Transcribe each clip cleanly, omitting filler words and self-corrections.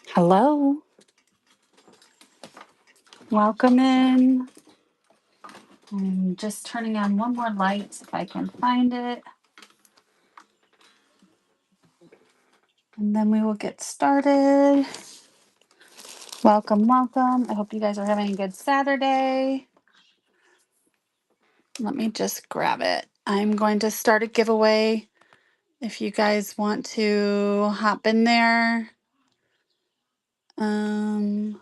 Hello, welcome in. I'm just turning on one more light if I can find it. And then we will get started. Welcome, welcome. I hope you guys are having a good Saturday. Let me just grab it. I'm going to start a giveaway. If you guys want to hop in there, hop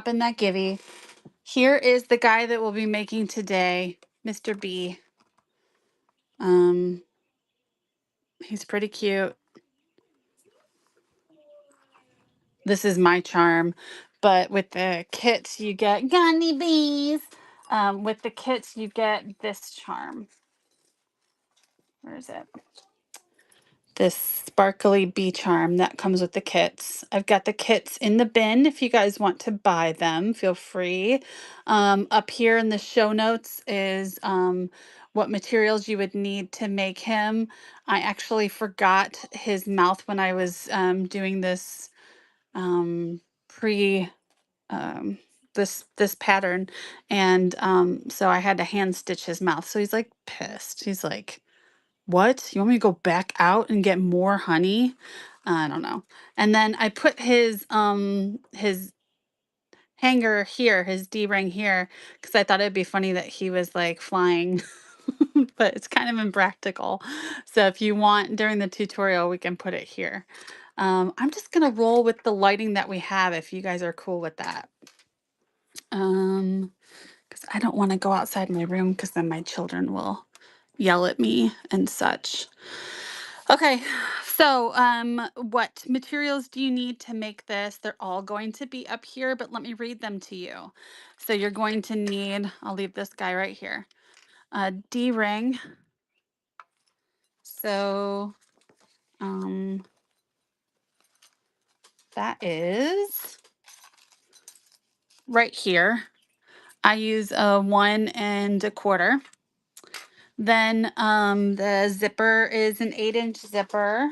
in that givey. Here is the guy that we'll be making today, Mr. B. He's pretty cute. This is my charm, but with the kits you get Gandhi bees. With the kits you get this charm. Where is it? This sparkly bee charm that comes with the kits. I've got the kits in the bin. If you guys want to buy them, feel free. Up here in the show notes is what materials you would need to make him. I actually forgot his mouth when I was doing this pre this pattern, and so I had to hand stitch his mouth. So he's like pissed. He's like, what, you want me to go back out and get more honey? I don't know. And then I put his hanger here, his D-ring here, because I thought it'd be funny that he was like flying. But it's kind of impractical. So if you want during the tutorial, we can put it here. I'm just gonna roll with the lighting that we have if you guys are cool with that. Because I don't want to go outside my room because then my children will yell at me and such. Okay, so what materials do you need to make this? They're all going to be up here, but let me read them to you. So you're going to need, I'll leave this guy right here, a D-ring. So that is right here. I use a 1 1/4. Then the zipper is an 8-inch zipper.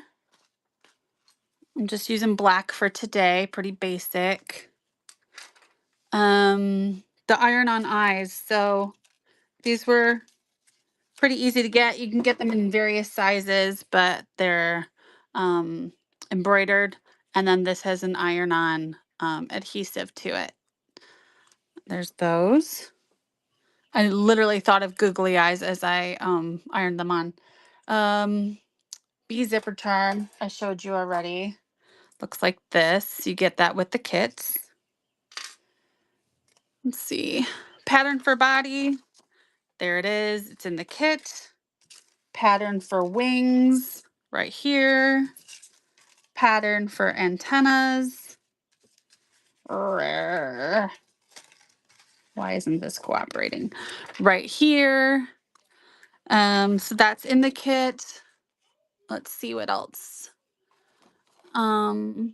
I'm just using black for today, pretty basic. The iron-on eyes. So these were pretty easy to get. You can get them in various sizes, but they're embroidered. And then this has an iron-on adhesive to it. There's those. I literally thought of googly eyes as I ironed them on. Bee zipper charm, I showed you already. Looks like this. You get that with the kits. Let's see. Pattern for body. There it is. It's in the kit. Pattern for wings right here. Pattern for antennas. Why isn't this cooperating? Right here. So that's in the kit. Let's see what else. Oh,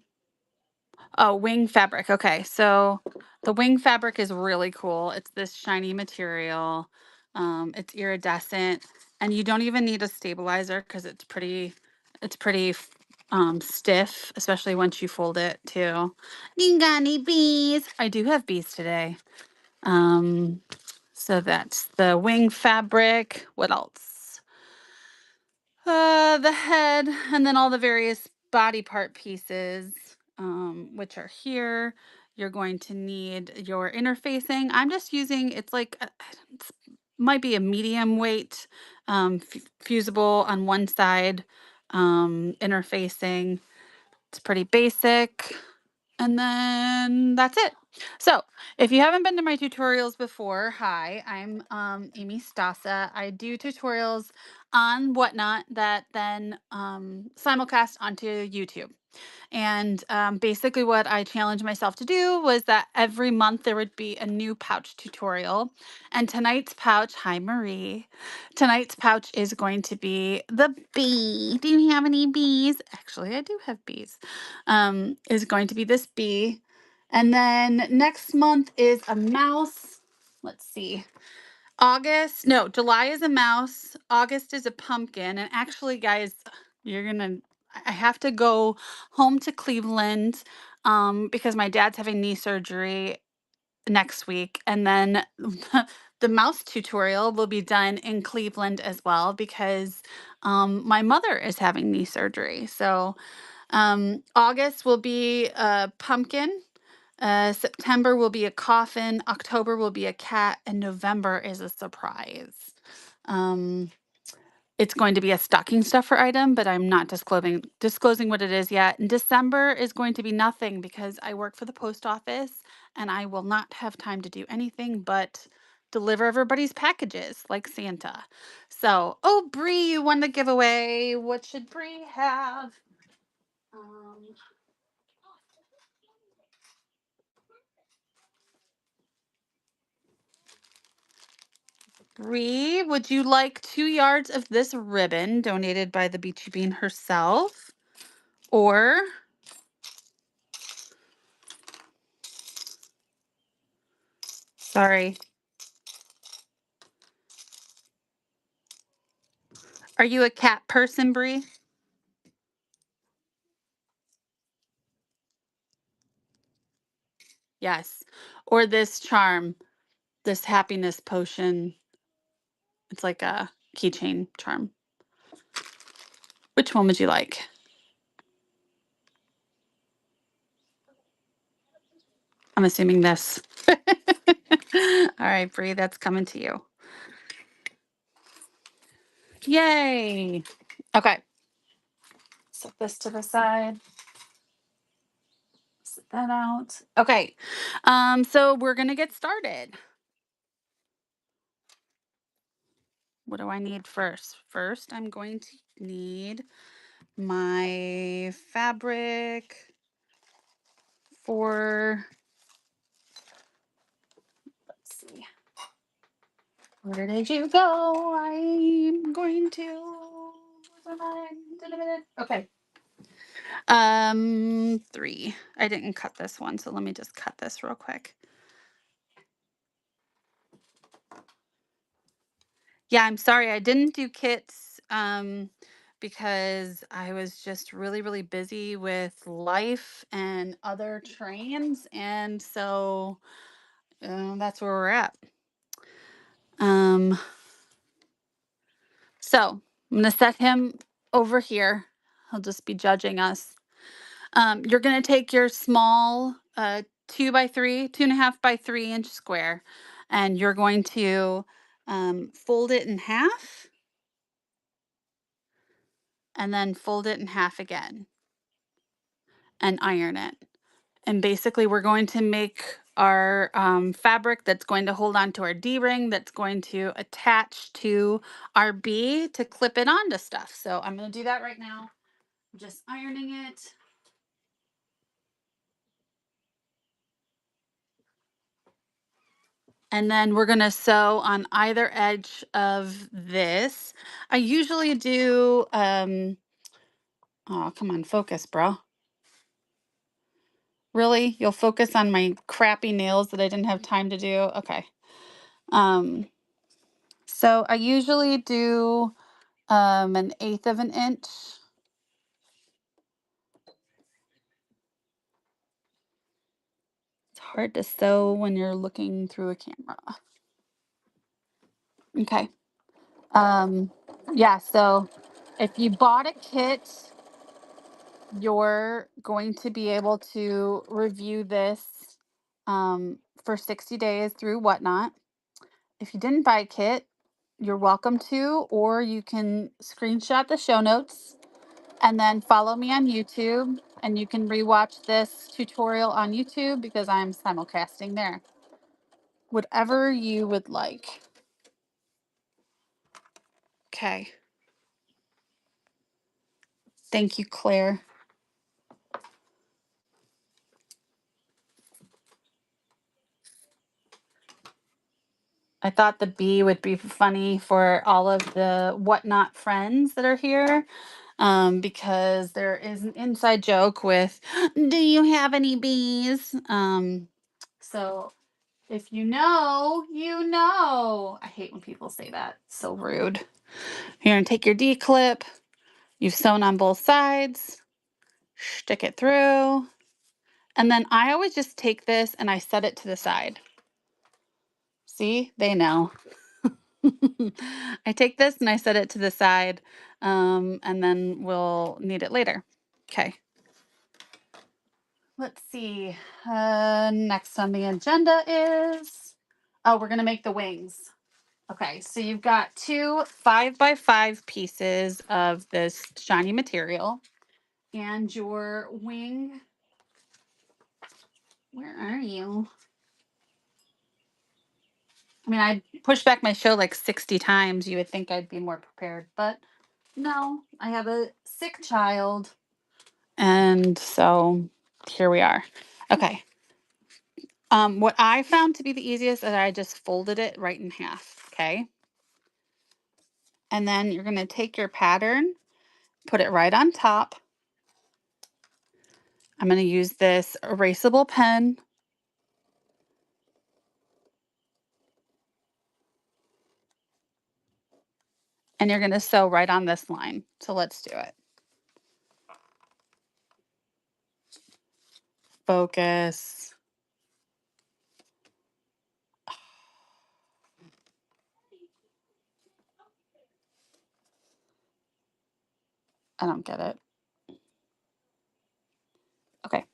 wing fabric. Okay, so the wing fabric is really cool. It's this shiny material. It's iridescent, and you don't even need a stabilizer because it's pretty stiff, especially once you fold it too. You got any bees? I do have bees today. So that's the wing fabric. What else? The head, and then all the various body part pieces, which are here. You're going to need your interfacing. I'm just using, it's like, it's, might be a medium weight, fusible on one side, interfacing. It's pretty basic. And then that's it. So if you haven't been to my tutorials before, hi, I'm Amy Stasa. I do tutorials on Whatnot that then simulcast onto YouTube. And basically what I challenged myself to do was that every month there would be a new pouch tutorial. And tonight's pouch, hi Marie, tonight's pouch is going to be the bee. Do you have any bees? Actually, I do have bees. Is going to be this bee. And then next month is a mouse. Let's see. No, July is a mouse. August is a pumpkin. And actually, guys, I have to go home to Cleveland because my dad's having knee surgery next week. And then the mouse tutorial will be done in Cleveland as well because my mother is having knee surgery. So August will be a pumpkin. September will be a coffin, October will be a cat, and November is a surprise. Um, it's going to be a stocking stuffer item, but I'm not disclosing what it is yet. And December is going to be nothing because I work for the post office and I will not have time to do anything but deliver everybody's packages like Santa. So, oh, Bree, you won the giveaway. What should Bree have? Um, Bree, would you like 2 yards of this ribbon donated by the Beachy Bean herself? Or sorry, are you a cat person, Bree? Yes. Or this charm, this happiness potion. It's like a keychain charm. Which one would you like? I'm assuming this. All right, Bree, that's coming to you. Yay. Okay. Set this to the side. Set that out. Okay. So we're gonna get started. What do I need first? First, I'm going to need my fabric for, let's see, where did you go? I'm going to, okay. 3. I didn't cut this one, so let me just cut this real quick. Yeah, I'm sorry I didn't do kits because I was just really, really busy with life and other trains. And so that's where we're at. Um, so I'm going to set him over here. He'll just be judging us. You're going to take your small 2x3, 2.5 by 3 inch square, and you're going to fold it in half and then fold it in half again and iron it. And basically, we're going to make our fabric that's going to hold on to our D-ring, that's going to attach to our B to clip it onto stuff. So I'm going to do that right now. I'm just ironing it. And then we're going to sew on either edge of this. I usually do, oh, come on, focus, bro. Really? You'll focus on my crappy nails that I didn't have time to do? Okay. So I usually do 1/8 of an inch. It's hard to sew when you're looking through a camera. Okay. Yeah, so if you bought a kit, you're going to be able to review this for 60 days through Whatnot. If you didn't buy a kit, you're welcome to, or you can screenshot the show notes and then follow me on YouTube, and you can rewatch this tutorial on YouTube because I'm simulcasting there. Whatever you would like. Okay. Thank you, Claire. I thought the bee would be funny for all of the Whatnot friends that are here because there is an inside joke with, do you have any bees? So If you know, you know. I hate when people say that. It's so rude. You're going to take your D-clip. You've sewn on both sides. Stick it through. And then I always just take this and I set it to the side. See, they know. I take this and I set it to the side, and then we'll need it later. Okay. Let's see. Next on the agenda is, oh, we're going to make the wings. Okay, so you've got two 5x5 pieces of this shiny material, and your wing. Where are you? I mean, I pushed back my show like 60 times. You would think I'd be more prepared, but no, I have a sick child. And so here we are. Okay. What I found to be the easiest is I just folded it right in half. Okay. And then you're going to take your pattern, put it right on top. I'm going to use this erasable pen. And you're going to sew right on this line. So let's do it. Focus. I don't get it. Okay.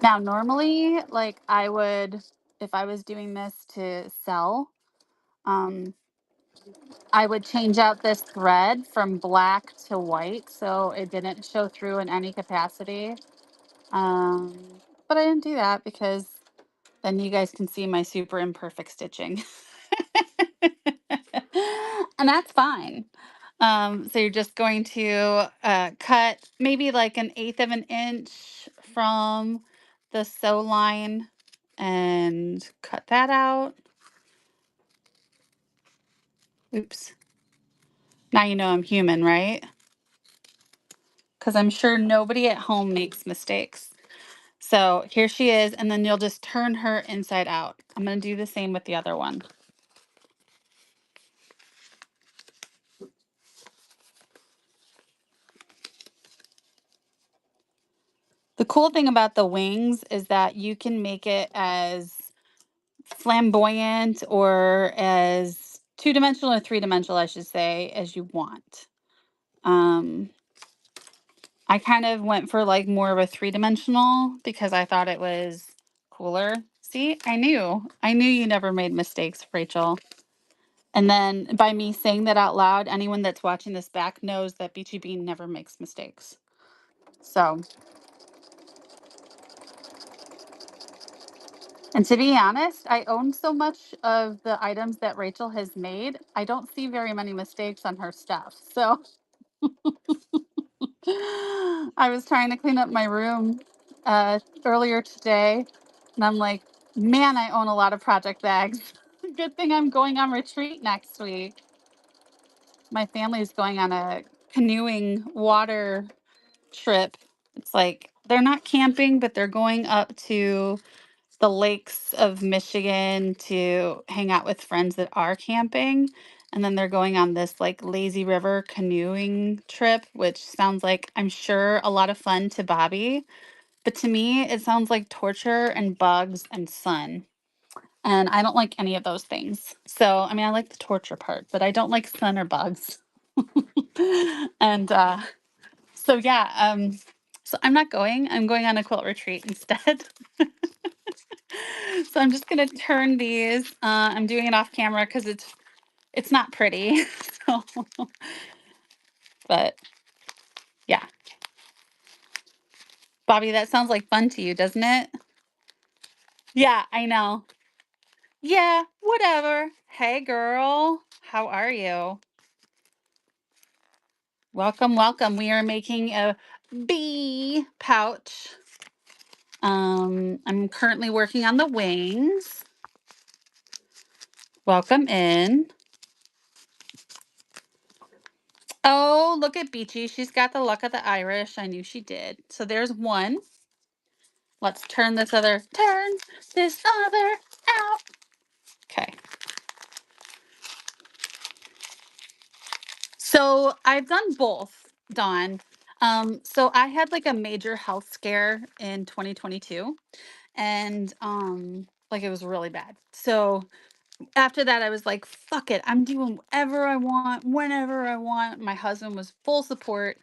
Now, normally, like I would, if I was doing this to sell, um, I would change out this thread from black to white so it didn't show through in any capacity. Um, but I didn't do that because then you guys can see my super imperfect stitching. And that's fine. So you're just going to cut maybe like 1/8 of an inch from the sew line and cut that out. Oops. Now you know I'm human, right? Because I'm sure nobody at home makes mistakes. So here she is, and then you'll just turn her inside out. I'm going to do the same with the other one. The cool thing about the wings is that you can make it as flamboyant or as two-dimensional or three-dimensional, I should say, as you want. I kind of went for like more of a three-dimensional because I thought it was cooler. See, I knew you never made mistakes, Rachel. And then by me saying that out loud, anyone that's watching this back knows that Beachy Bean never makes mistakes. So, and to be honest, I own so much of the items that Rachel has made, I don't see very many mistakes on her stuff. So I was trying to clean up my room earlier today, and I'm like, man, I own a lot of project bags. Good thing I'm going on retreat next week. My family's going on a canoeing water trip. It's like they're not camping, but they're going up to the lakes of Michigan to hang out with friends that are camping. And then they're going on this like lazy river canoeing trip, which sounds like, I'm sure, a lot of fun to Bobby. But to me, it sounds like torture and bugs and sun. And I don't like any of those things. So, I mean, I like the torture part, but I don't like sun or bugs. And so, yeah, so I'm not going. I'm going on a quilt retreat instead. So I'm just gonna turn these. I'm doing it off camera because it's not pretty. So, but yeah, Bobby, that sounds like fun to you, doesn't it? Yeah, I know. Yeah, whatever. Hey, girl, how are you? Welcome, welcome. We are making a bee pouch. I'm currently working on the wings. Welcome in. Oh, look at Beachy. She's got the luck of the Irish. I knew she did. So there's one. Let's turn this other out. Okay. So I've done both, Dawn. So I had like a major health scare in 2022 and like it was really bad. So after that I was like, fuck it. I'm doing whatever I want, whenever I want. My husband was full support.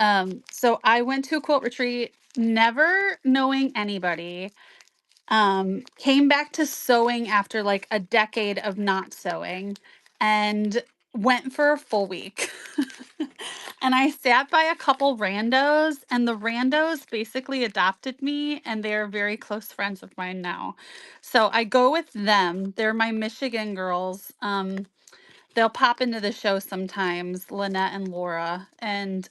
So I went to a quilt retreat, never knowing anybody. Came back to sewing after like a decade of not sewing and went for a full week. And I sat by a couple randos, and the randos basically adopted me, and they're very close friends of mine now. So I go with them. They're my Michigan girls. They'll pop into the show sometimes, Lynette and Laura. And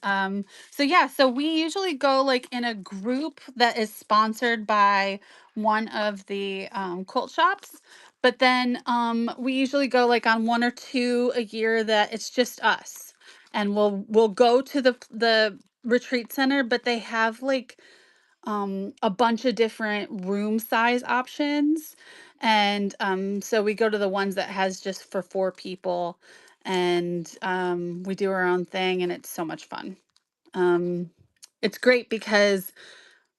so yeah, so we usually go like in a group that is sponsored by one of the quilt shops. But then we usually go like on one or two a year that it's just us. And we'll go to the retreat center, but they have like a bunch of different room size options. And so we go to the ones that has just for 4 people, and we do our own thing, and it's so much fun. It's great because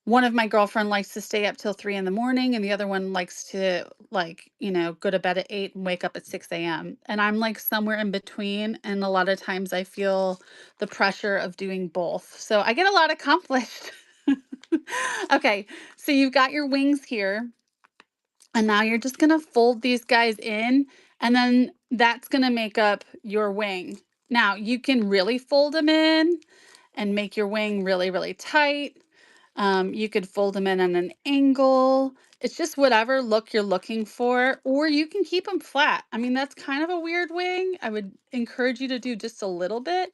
one of my girlfriend likes to stay up till 3 in the morning, and the other one likes to like, go to bed at 8 and wake up at 6 a.m. And I'm like somewhere in between. And a lot of times I feel the pressure of doing both. So I get a lot accomplished. Okay, so you've got your wings here, and now you're just gonna fold these guys in, and then that's gonna make up your wing. Now you can really fold them in and make your wing really, really tight. You could fold them in on an angle. It's just whatever look you're looking for, or you can keep them flat. I mean, that's kind of a weird wing. I would encourage you to do just a little bit,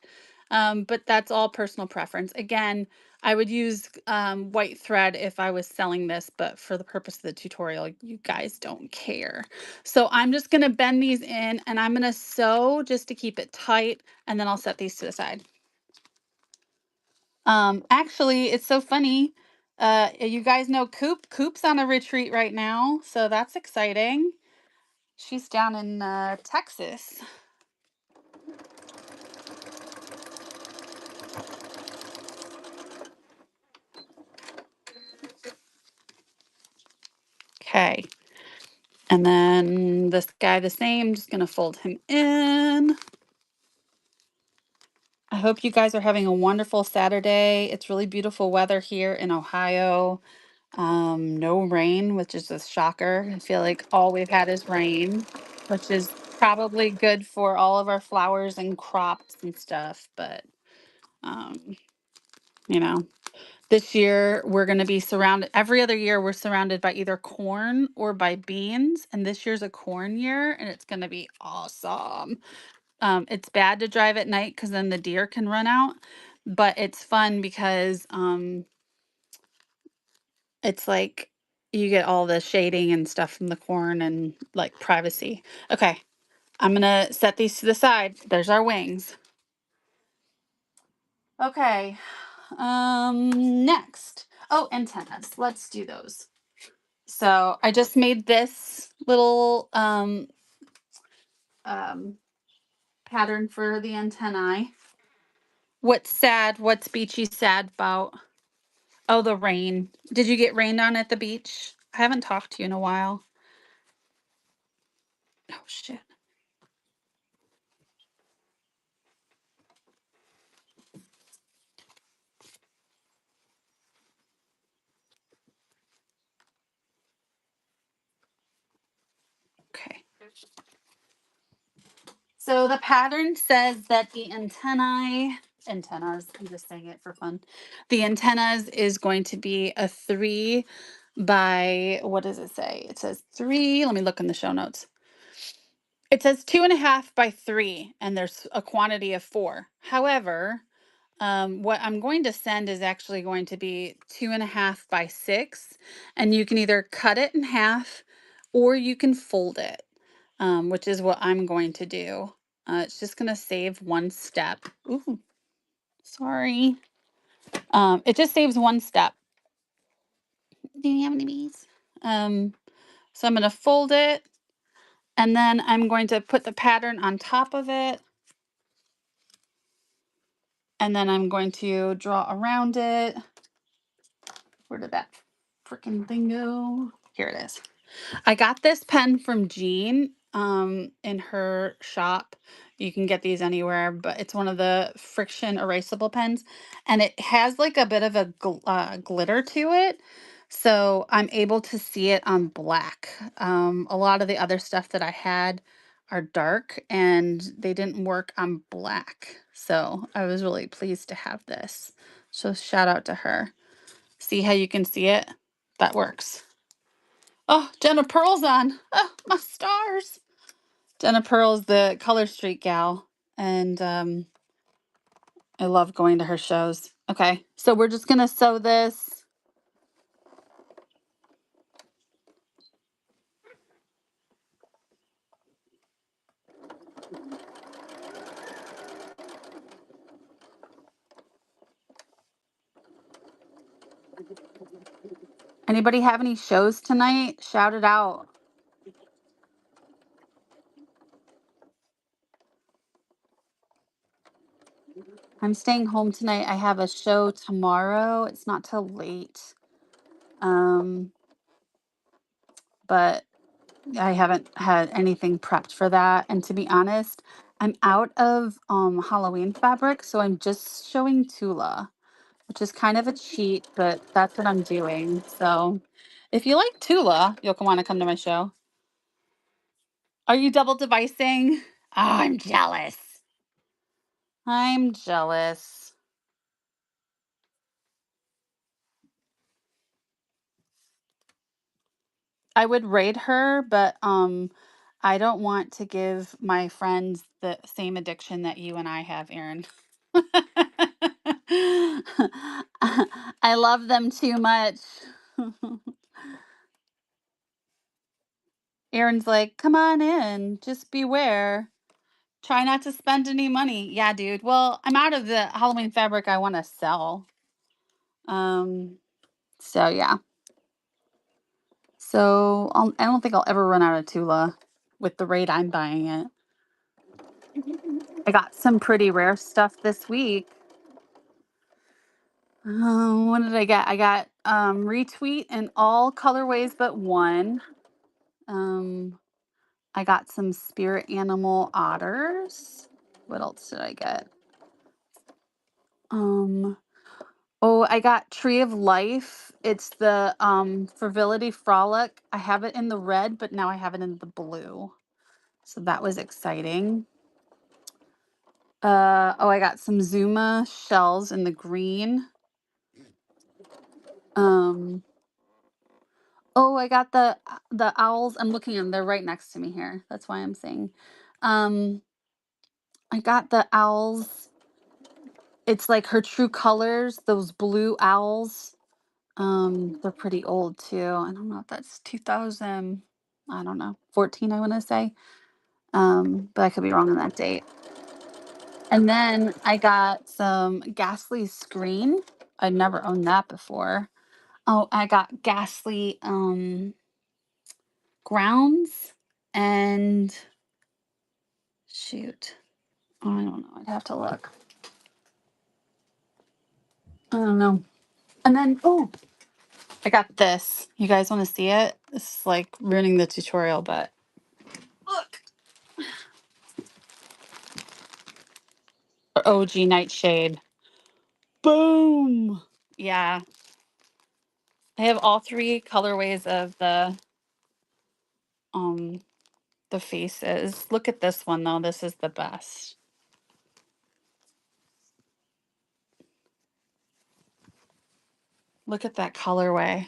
but that's all personal preference. Again, I would use white thread if I was selling this, but for the purpose of the tutorial, you guys don't care. So I'm just gonna bend these in, and I'm gonna sew just to keep it tight, and then I'll set these to the side. Actually, it's so funny. You guys know Coop. Coop's on a retreat right now, so that's exciting. She's down in Texas. Okay. And then this guy the same, just gonna fold him in. I hope you guys are having a wonderful Saturday. It's really beautiful weather here in Ohio. No rain, which is a shocker. I feel like all we've had is rain, which is probably good for all of our flowers and crops and stuff. But, um, you know, this year we're going to be surrounded, every other year we're surrounded by either corn or by beans. And this year's a corn year, and it's going to be awesome. It's bad to drive at night because then the deer can run out, but it's fun because it's like you get all the shading and stuff from the corn and like privacy. Okay, I'm gonna set these to the side. There's our wings. Okay, next. Oh, antennas. Let's do those. So I just made this little um, pattern for the antennae. What's sad? What's Beachy sad about? Oh, the rain. Did you get rained on at the beach? I haven't talked to you in a while. Oh, shit. Okay. So the pattern says that the antennas, I'm just saying it for fun. The antennas is going to be a 3 by, what does it say? It says 3. Let me look in the show notes. It says 2.5 by 3, and there's a quantity of 4. However, what I'm going to send is actually going to be 2.5 by 6, and you can either cut it in half or you can fold it. which is what I'm going to do. It's just going to save one step. Ooh, sorry. It just saves one step. Do you have any bees? So I'm going to fold it, and then I'm going to put the pattern on top of it. And then I'm going to draw around it. Where did that freaking thing go? Here it is. I got this pen from Jean in her shop. You can get these anywhere, but it's one of the friction erasable pens, and it has like a bit of a glitter to it. So I'm able to see it on black. A lot of the other stuff that I had are dark and they didn't work on black. So I was really pleased to have this. So shout out to her. See how you can see it? That works. Oh, Jenna Pearl's on. Oh, my stars. Jenna Pearl's the Color Street gal, and I love going to her shows. Okay, so we're just gonna sew this. Anybody have any shows tonight? Shout it out. I'm staying home tonight. I have a show tomorrow. It's not till late. But I haven't had anything prepped for that. And to be honest, I'm out of Halloween fabric, so I'm just showing Tula, which is kind of a cheat, but that's what I'm doing. So if you like Tula, you'll want to come to my show. Are you double devicing? Oh, I'm jealous. I'm jealous. I would raid her, but I don't want to give my friends the same addiction that you and I have, Erin. I love them too much. Erin's like, come on in, just beware. Try not to spend any money. Yeah, dude. Well, I'm out of the Halloween fabric I want to sell. Um, so yeah. So I don't think I'll ever run out of Tula with the rate I'm buying it. I got some pretty rare stuff this week. What did I get? I got retweet in all colorways but one. I got some spirit animal otters. What else did I get? Oh, I got Tree of Life. It's the Fertility Frolic. I have it in the red, but now I have it in the blue. So that was exciting. Oh, I got some Zuma shells in the green. Oh, I got the owls. I'm looking at them. They're right next to me here. That's why I'm saying. I got the owls. It's like her true colors, those blue owls. They're pretty old too. I don't know if that's 2000, I don't know, 14, I want to say. But I could be wrong on that date. And then I got some Ghastly Screen. I'd never owned that before. Oh, I got Ghastly Grounds and shoot. I don't know. I'd have to look. I don't know. And then, oh, I got this. You guys want to see it? This is like ruining the tutorial, but look. OG Nightshade. Boom. Yeah. I have all three colorways of the faces. Look at this one though. This is the best. Look at that colorway.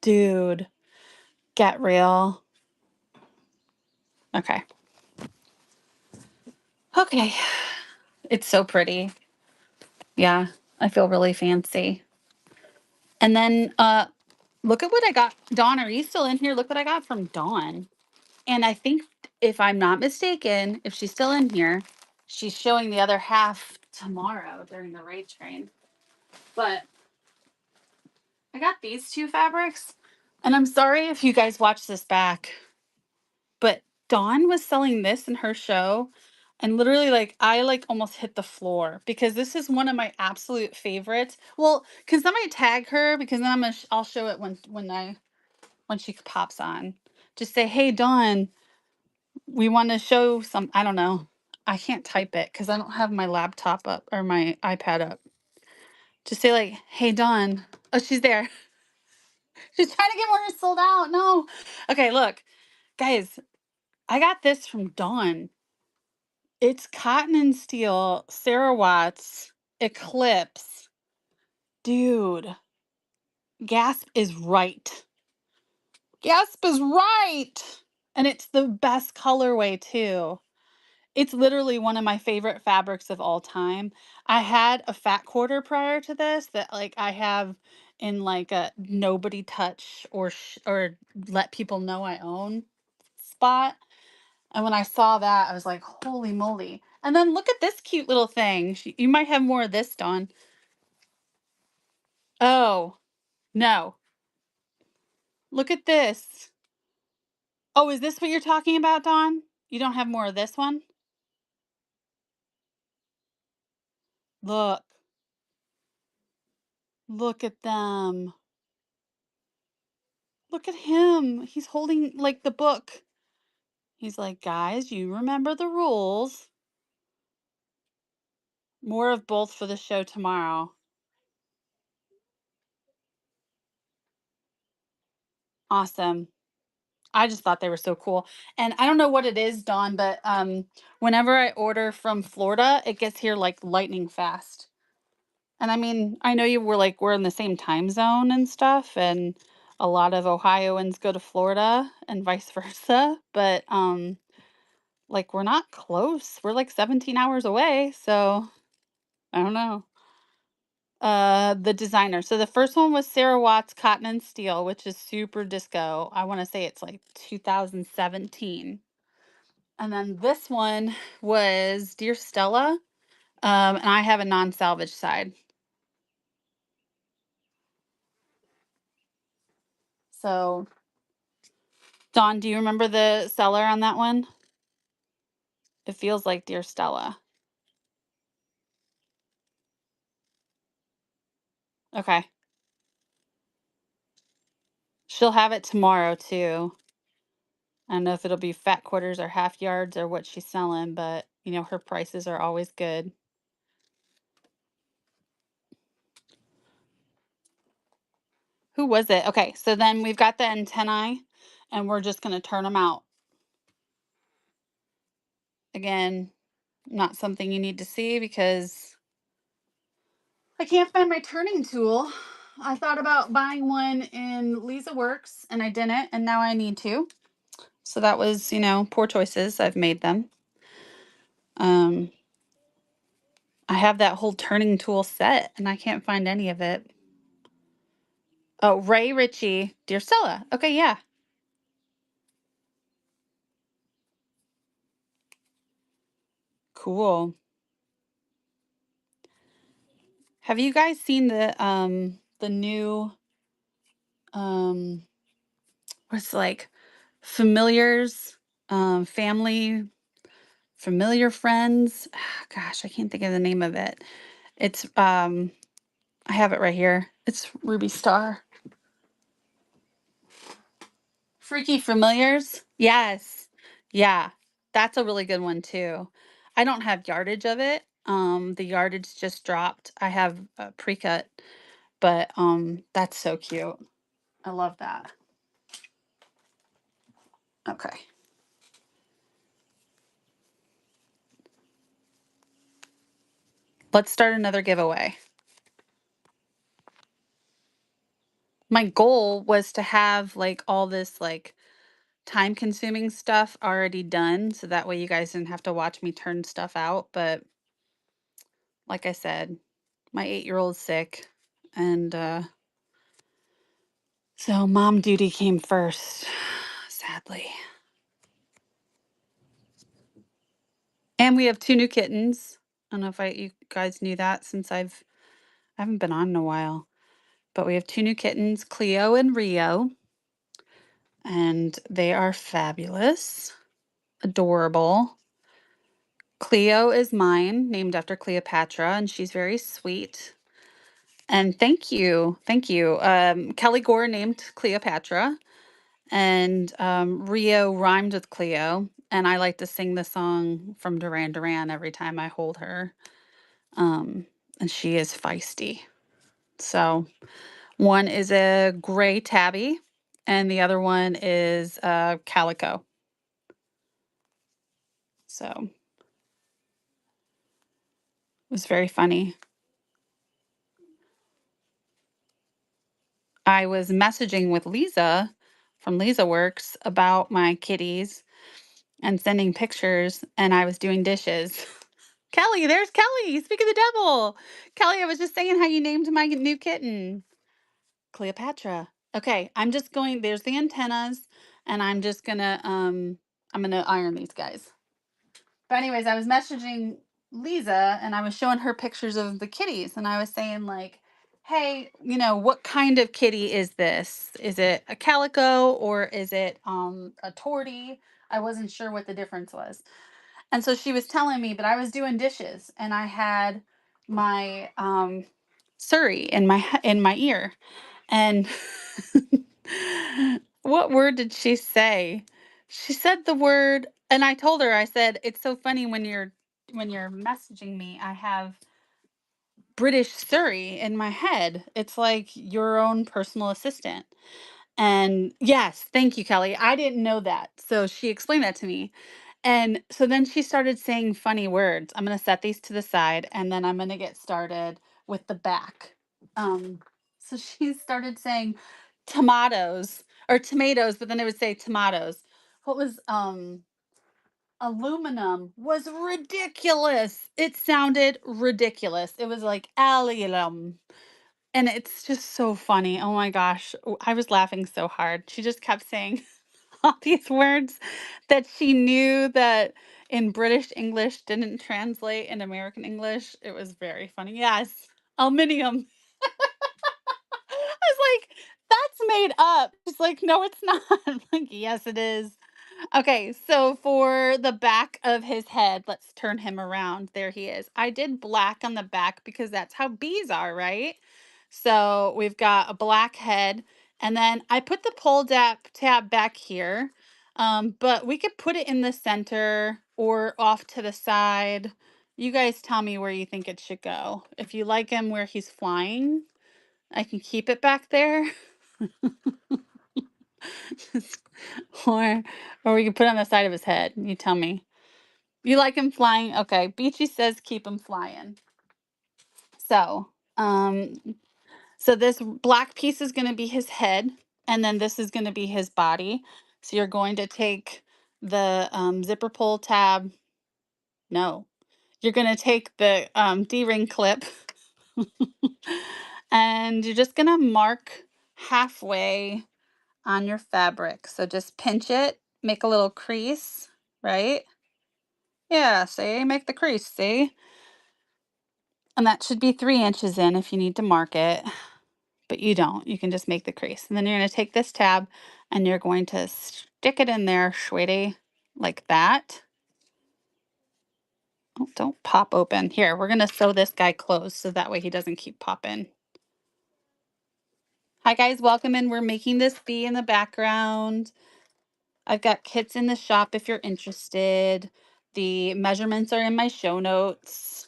Dude. Get real. Okay. Okay. It's so pretty. Yeah. I feel really fancy. And then look at what I got. Dawn, are you still in here? Look what I got from Dawn. And I think, if I'm not mistaken, if she's still in here, she's showing the other half tomorrow during the raid train. But I got these two fabrics, and I'm sorry if you guys watch this back, but Dawn was selling this in her show, and literally, like, I like almost hit the floor because this is one of my absolute favorites. Well, can somebody tag her, because then I'll show it when she pops on. Just say, "Hey, Dawn, we want to show some." I don't know. I can't type it because I don't have my laptop up or my iPad up. Just say like, "Hey, Dawn." Oh, she's there. She's trying to get more sold out. No. Okay, look, guys, I got this from Dawn. It's cotton and steel, Sarah Watts, Eclipse. Dude, Gasp is right. Gasp is right. And it's the best colorway too. It's literally one of my favorite fabrics of all time. I had a fat quarter prior to this that like I have in like a nobody touch or let people know I own spot. And when I saw that, I was like, holy moly. And then look at this cute little thing. You might have more of this, Dawn. Oh, no. Look at this. Oh, is this what you're talking about, Dawn? You don't have more of this one? Look. Look at them. Look at him. He's holding like the book. He's like, guys, you remember the rules. More of both for the show tomorrow. Awesome. I just thought they were so cool. And I don't know what it is, Dawn, but whenever I order from Florida, it gets here like lightning fast. And I mean, I know you were like we're in the same time zone and stuff, and a lot of Ohioans go to Florida and vice versa, but like we're not close. We're like 17 hours away, so I don't know. The designer. So the first one was Sarah Watts Cotton and Steel, which is super disco. I want to say it's like 2017. And then this one was Dear Stella. And I have a non-salvage side. So, Dawn, do you remember the seller on that one? It feels like Dear Stella. Okay. She'll have it tomorrow too. I don't know if it'll be fat quarters or half yards or what she's selling, but you know, her prices are always good. Who was it? Okay, so then we've got the antennae and we're just going to turn them out. Again, not something you need to see because I can't find my turning tool. I thought about buying one in Lisa Works and I didn't, and now I need to. So that was, you know, poor choices. I've made them. Um, I have that whole turning tool set and I can't find any of it. Oh, Ray Ritchie, Dear Stella. Okay, yeah. Cool. Have you guys seen the new what's like familiars, family, familiar friends? Gosh, I can't think of the name of it. It's I have it right here. It's Ruby Star. Freaky Familiars? Yes. Yeah. That's a really good one too. I don't have yardage of it. The yardage just dropped. I have a pre-cut, but that's so cute. I love that. Okay. Let's start another giveaway. My goal was to have like all this like time consuming stuff already done so that way you guys didn't have to watch me turn stuff out, but like I said, my 8-year-old's sick and so mom duty came first, sadly. And we have 2 new kittens. I don't know if you guys knew that since I haven't been on in a while. But we have 2 new kittens, Cleo and Rio, and they are fabulous, adorable. Cleo is mine, named after Cleopatra, and she's very sweet. And thank you, thank you. Kelly Gore named Cleopatra, and Rio rhymed with Cleo. And I like to sing the song from Duran Duran every time I hold her. And she is feisty. So one is a gray tabby, and the other one is a calico. So it was very funny. I was messaging with Lisa from Lisa Works about my kitties and sending pictures, and I was doing dishes. Kelly, there's Kelly. Speak of the devil. Kelly, I was just saying how you named my new kitten. Cleopatra. Okay, I'm just going, there's the antennas, and I'm gonna iron these guys. But anyways, I was messaging Lisa and I was showing her pictures of the kitties and I was saying like, "Hey, what kind of kitty is this? Is it a calico or is it a tortie?" I wasn't sure what the difference was. And so she was telling me, but I was doing dishes and I had my Surrey in my ear. And what word did she say? She said the word, and I told her, I said, it's so funny when you're messaging me, I have British Surrey in my head. It's like your own personal assistant. And yes, thank you, Kelly. I didn't know that. So she explained that to me. And so then she started saying funny words. I'm going to set these to the side and then I'm going to get started with the back. So she started saying tomatoes or tomatoes, but then it would say tomatoes. What was aluminum was ridiculous. It sounded ridiculous. It was like allium. And it's just so funny. Oh my gosh. I was laughing so hard. She just kept saying all these words that she knew that in British English didn't translate in American English. It was very funny. Yes, aluminium. I was like, that's made up. She's like, no, it's not. I'm like, yes, it is. Okay, so for the back of his head, let's turn him around. There he is. I did black on the back because that's how bees are, right? So we've got a black head, and then I put the tab back here, but we could put it in the center or off to the side. You guys tell me where you think it should go. If you like him where he's flying, I can keep it back there. or or we can put it on the side of his head. You tell me. You like him flying? Okay. Beachy says keep him flying. So, so this black piece is going to be his head, and then this is going to be his body. So you're going to take the zipper pull tab. No, you're going to take the D-ring clip, and you're just going to mark halfway on your fabric. So just pinch it, make a little crease, right? Yeah, see, make the crease, see? And that should be 3 inches in if you need to mark it, but you don't. You can just make the crease. And then you're going to take this tab and you're going to stick it in there, sweetie, like that. Oh, don't pop open. Here, we're going to sew this guy closed so that way he doesn't keep popping. Hi, guys. Welcome in. We're making this bee in the background. I've got kits in the shop if you're interested. The measurements are in my show notes.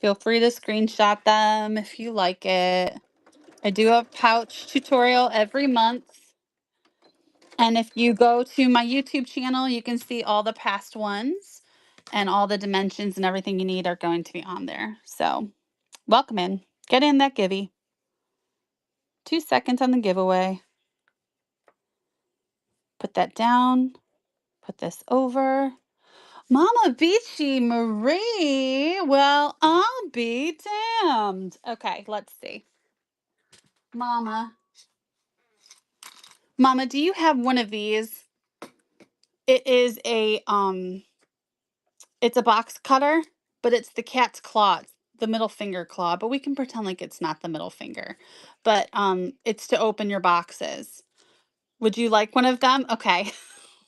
Feel free to screenshot them if you like it. I do a pouch tutorial every month. And if you go to my YouTube channel, you can see all the past ones and all the dimensions and everything you need are going to be on there. So welcome in. Get in that givey. 2 seconds on the giveaway. Put that down. Put this over. Mama Beachy Marie. Well, I'll be damned. Okay, let's see. Mama. Mama, do you have one of these? It is a It's a box cutter, but it's the cat's claw, it's the middle finger claw, but we can pretend like it's not the middle finger. But it's to open your boxes. Would you like one of them? Okay.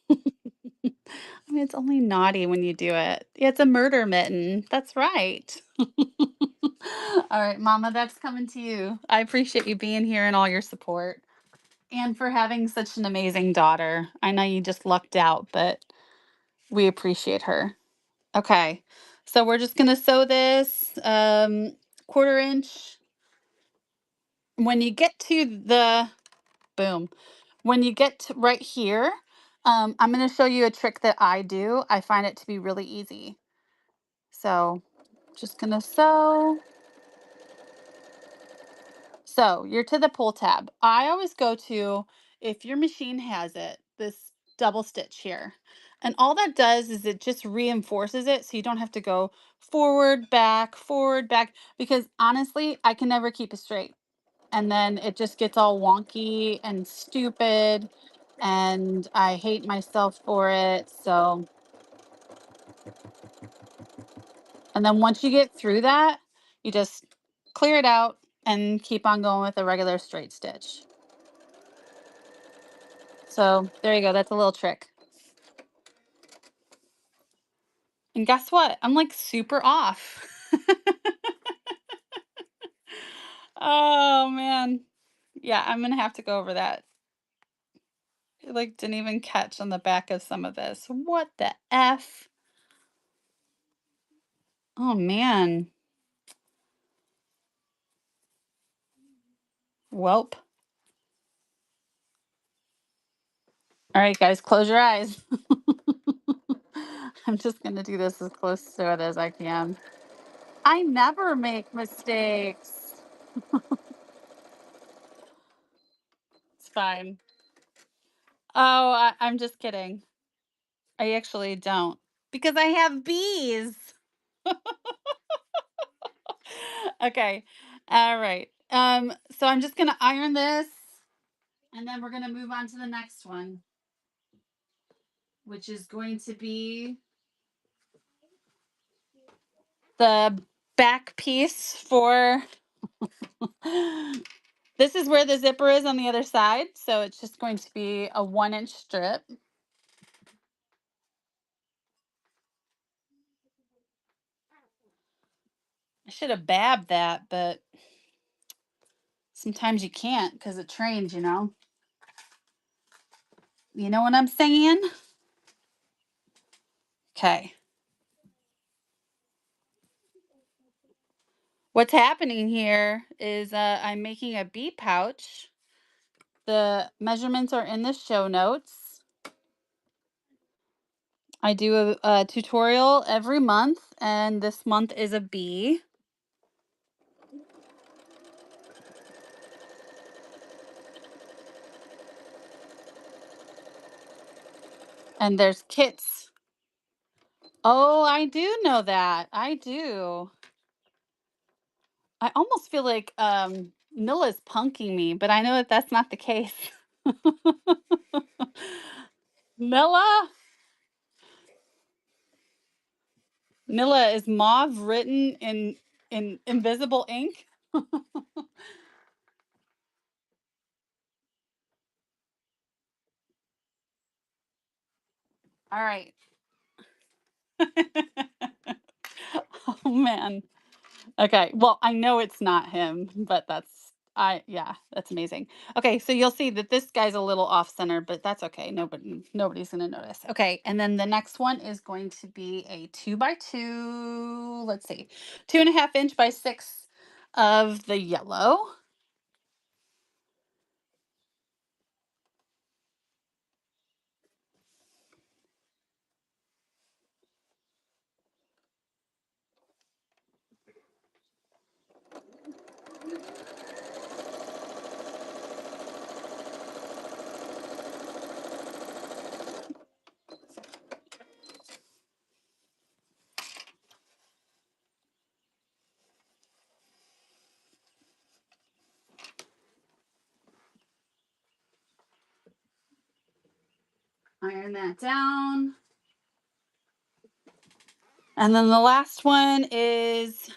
I mean, it's only naughty when you do it. Yeah, it's a murder mitten. That's right. All right, Mama, that's coming to you. I appreciate you being here and all your support and for having such an amazing daughter. I know you just lucked out, but we appreciate her. Okay, so we're just gonna sew this 1/4 inch. When you get to the boom, when you get to right here, I'm gonna show you a trick that I do. I find it to be really easy. So just gonna sew. So you're to the pull tab. I always go to, if your machine has it, this double stitch here. And all that does is it just reinforces it so you don't have to go forward, back, because honestly, I can never keep it straight. And then it just gets all wonky and stupid, and I hate myself for it. So, and then once you get through that, you just clear it out and keep on going with a regular straight stitch. So there you go. That's a little trick. And guess what? I'm like super off. Oh man. Yeah, I'm gonna have to go over that. It like didn't even catch on the back of some of this. What the F? Oh man. Welp. All right, guys, close your eyes. I'm just gonna do this as close to it as I can. I never make mistakes. It's fine. Oh, I'm just kidding. I actually don't because I have bees. Okay. All right. So I'm just gonna iron this and then we're gonna move on to the next one, which is going to be the back piece for this is where the zipper is on the other side. So it's just going to be a 1-inch strip. I should have babbed that, but sometimes you can't because it trains, you know. You know what I'm saying? Okay. What's happening here is I'm making a bee pouch. The measurements are in the show notes. I do a tutorial every month, and this month is a bee. And there's kits. Oh, I do know that. I do. I almost feel like Nilla's punking me, but I know that that's not the case. Nilla? Nilla, is mauve written in invisible ink? All right. Oh man. Okay. Well, I know it's not him, but yeah, that's amazing. Okay, so you'll see that this guy's a little off center, but that's okay. Nobody's gonna notice. Okay, and then the next one is going to be a 2x2. Let's see, 2.5 inch by 6 of the yellow. Iron that down. And then the last one is,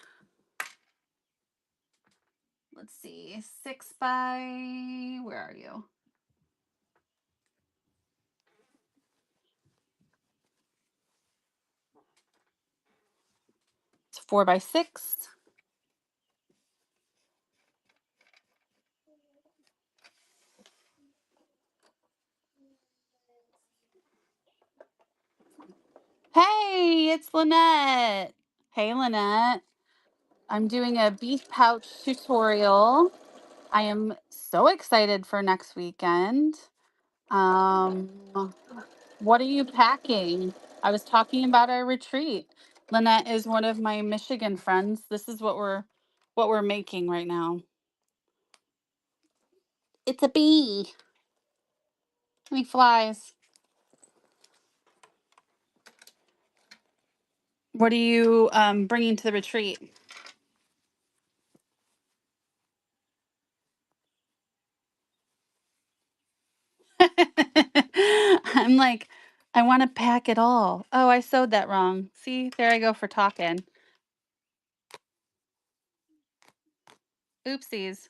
let's see, 6 by, where are you? It's 4 by 6. Hey, it's Lynette. Hey, Lynette. I'm doing a beef pouch tutorial. I am so excited for next weekend. Um, what are you packing? I was talking about our retreat. Lynette is one of my Michigan friends. This is what we're making right now. It's a bee. How many flies? What are you bringing to the retreat? I'm like, I want to pack it all. Oh, I sewed that wrong. See, there I go for talking. Oopsies.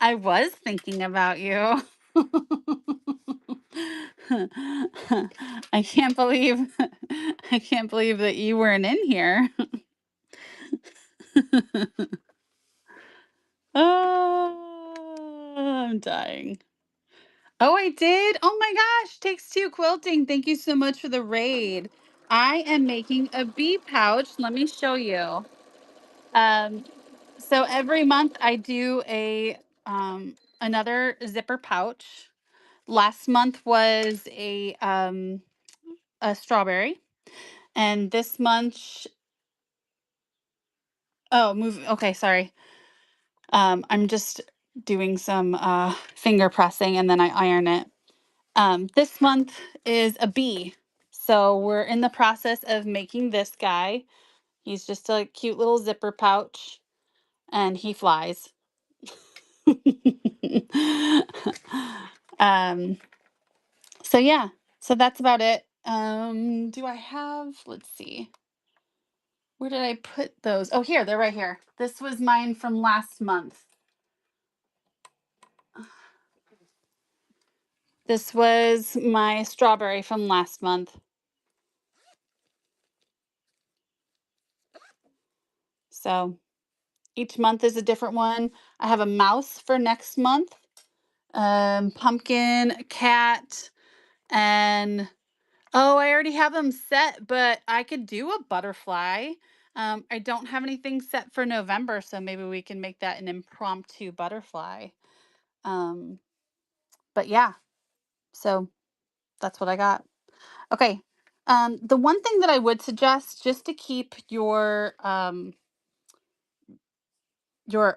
I was thinking about you. I can't believe I can't believe that you weren't in here. Oh, I'm dying. Oh, I did? Oh my gosh, Takes Two Quilting. Thank you so much for the raid. I am making a bee pouch. Let me show you. Um, so every month I do another zipper pouch. Last month was a strawberry, and this month, oh, move. Okay, sorry. I'm just doing some finger pressing, and then I iron it. This month is a bee. So we're in the process of making this guy. He's just a cute little zipper pouch, and he flies. um, so yeah, so that's about it. Do I have, let's see, where did I put those? Oh, here, they're right here. This was mine from last month. This was my strawberry from last month. So each month is a different one. I have a mouse for next month, pumpkin, cat, and oh, I already have them set, but I could do a butterfly. I don't have anything set for November, so maybe we can make that an impromptu butterfly. Um, but yeah, so that's what I got. Okay. The one thing that I would suggest just to keep your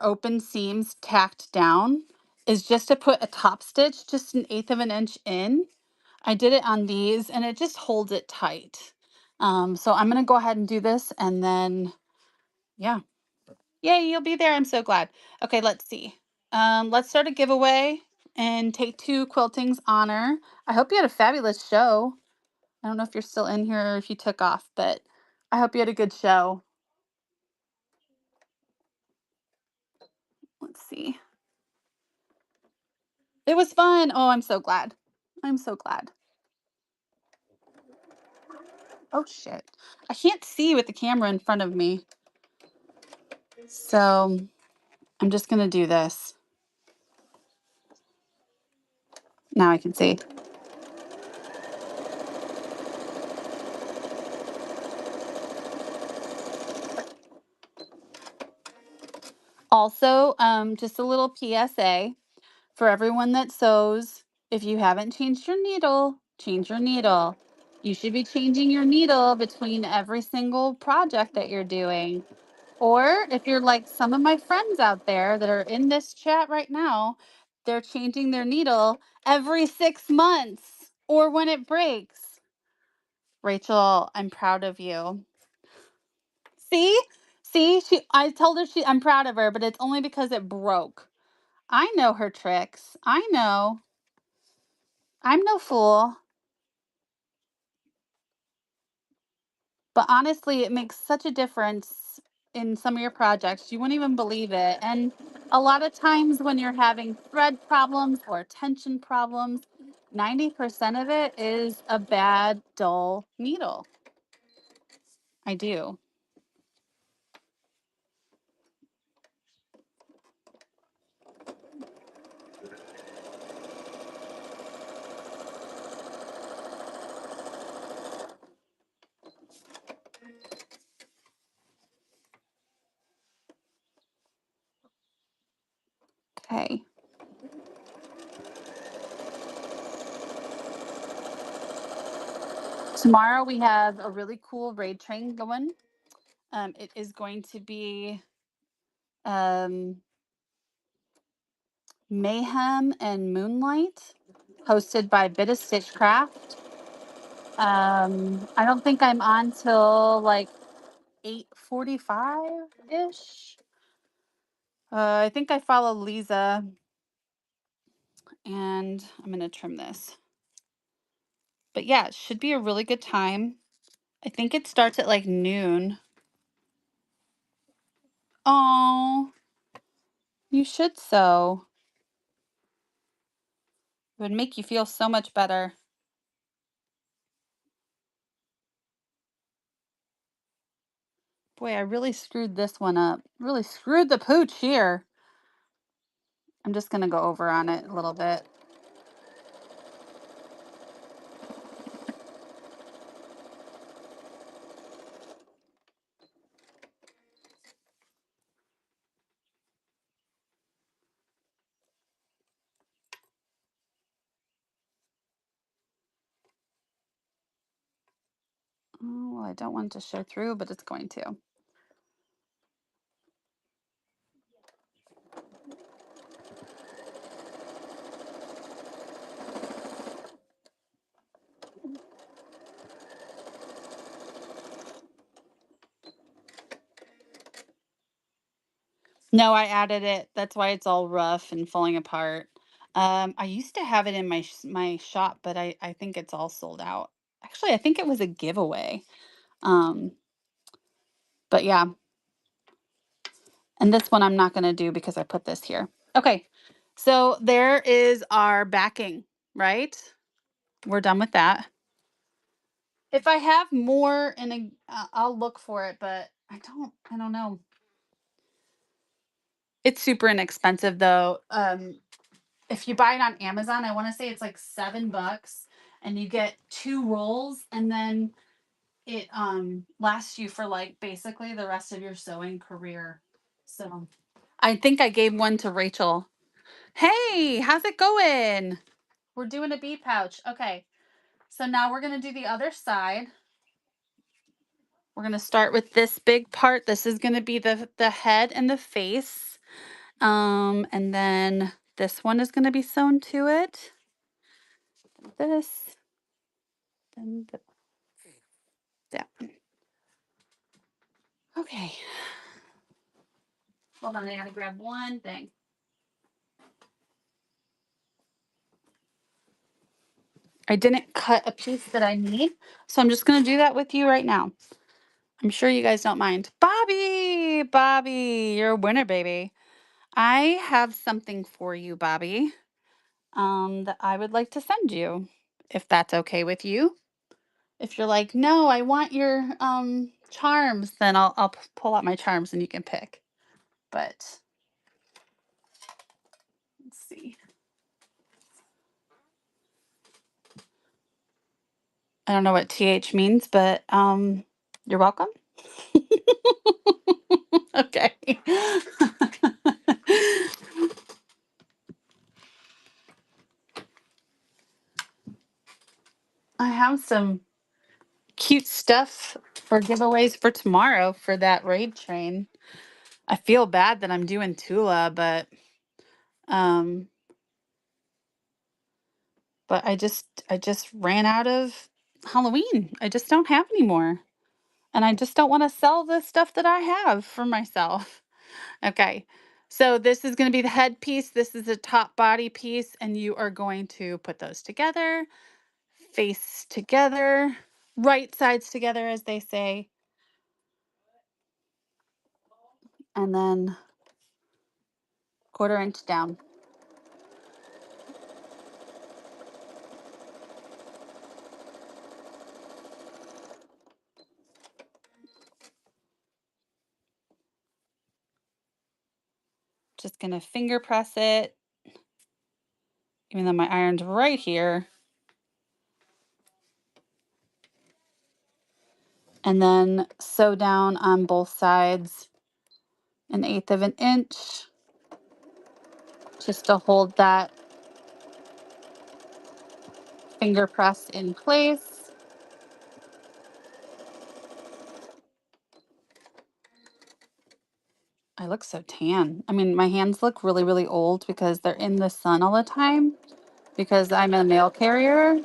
open seams tacked down is just to put a top stitch just an eighth of an inch in. I did it on these and it just holds it tight. So I'm going to go ahead and do this and then, yeah. Yay, you'll be there. I'm so glad. Okay, let's see. Let's start a giveaway and Take Two Quilting's honor. I hope you had a fabulous show. I don't know if you're still in here or if you took off, but I hope you had a good show. Let's see. It was fun. Oh, I'm so glad. I'm so glad. Oh, shit. I can't see with the camera in front of me. So I'm just going to do this. Now I can see. Also, just a little PSA for everyone that sews. If you haven't changed your needle, change your needle. You should be changing your needle between every single project that you're doing. Or if you're like some of my friends out there that are in this chat right now, they're changing their needle every 6 months or when it breaks. Rachel, I'm proud of you. See? See, I told her I'm proud of her, but it's only because it broke. I know her tricks. I know. I'm no fool. But honestly, it makes such a difference in some of your projects. You wouldn't even believe it. And a lot of times when you're having thread problems or tension problems, 90% of it is a bad, dull needle. I do. Okay. Tomorrow we have a really cool raid train going. It is going to be um, Mayhem and Moonlight, hosted by Bit of Stitchcraft. I don't think I'm on till like 8:45 ish. I think I follow Lisa, and I'm gonna trim this. But yeah, it should be a really good time. I think it starts at like noon. Oh, you should sew. It would make you feel so much better. Boy, I really screwed this one up. Really screwed the pooch here. I'm just gonna go over on it a little bit. Oh, well, I don't want it to show through, but it's going to. No, I added it. That's why it's all rough and falling apart. I used to have it in my shop, but I think it's all sold out. Actually, I think it was a giveaway. Um, but yeah, and this one I'm not going to do because I put this here. Okay, so there is our backing, right? We're done with that. If I have more in a, I'll look for it, but I don't know. It's super inexpensive though. If you buy it on Amazon, I want to say it's like $7 and you get 2 rolls and then it lasts you for like basically the rest of your sewing career. So I think I gave one to Rachel. Hey, how's it going? We're doing a bee pouch. Okay. So now we're going to do the other side. We're going to start with this big part. This is going to be the head and the face. And then this one is going to be sewn to it. This, then that. Okay. Hold on, I gotta grab one thing. I didn't cut a piece that I need, so I'm just gonna do that with you right now. I'm sure you guys don't mind. Bobby, Bobby, you're a winner, baby. I have something for you, Bobby, that I would like to send you, if that's okay with you. If you're like, no, I want your charms, then I'll pull out my charms and you can pick. But let's see. I don't know what TH means, but you're welcome. Okay. I have some cute stuff for giveaways for tomorrow for that raid train. I feel bad that I'm doing Tula, um but I just ran out of Halloween. I just don't have any more. And I just don't want to sell the stuff that I have for myself. Okay. So this is going to be the head piece. This is the top body piece. And you are going to put those together, face together, right sides together, as they say. And then 1/4 inch down. Just going to finger press it, even though my iron's right here. And then sew down on both sides 1/8 of an inch, just to hold that finger press in place. I look so tan. I mean, my hands look really, really old because they're in the sun all the time because I'm a mail carrier.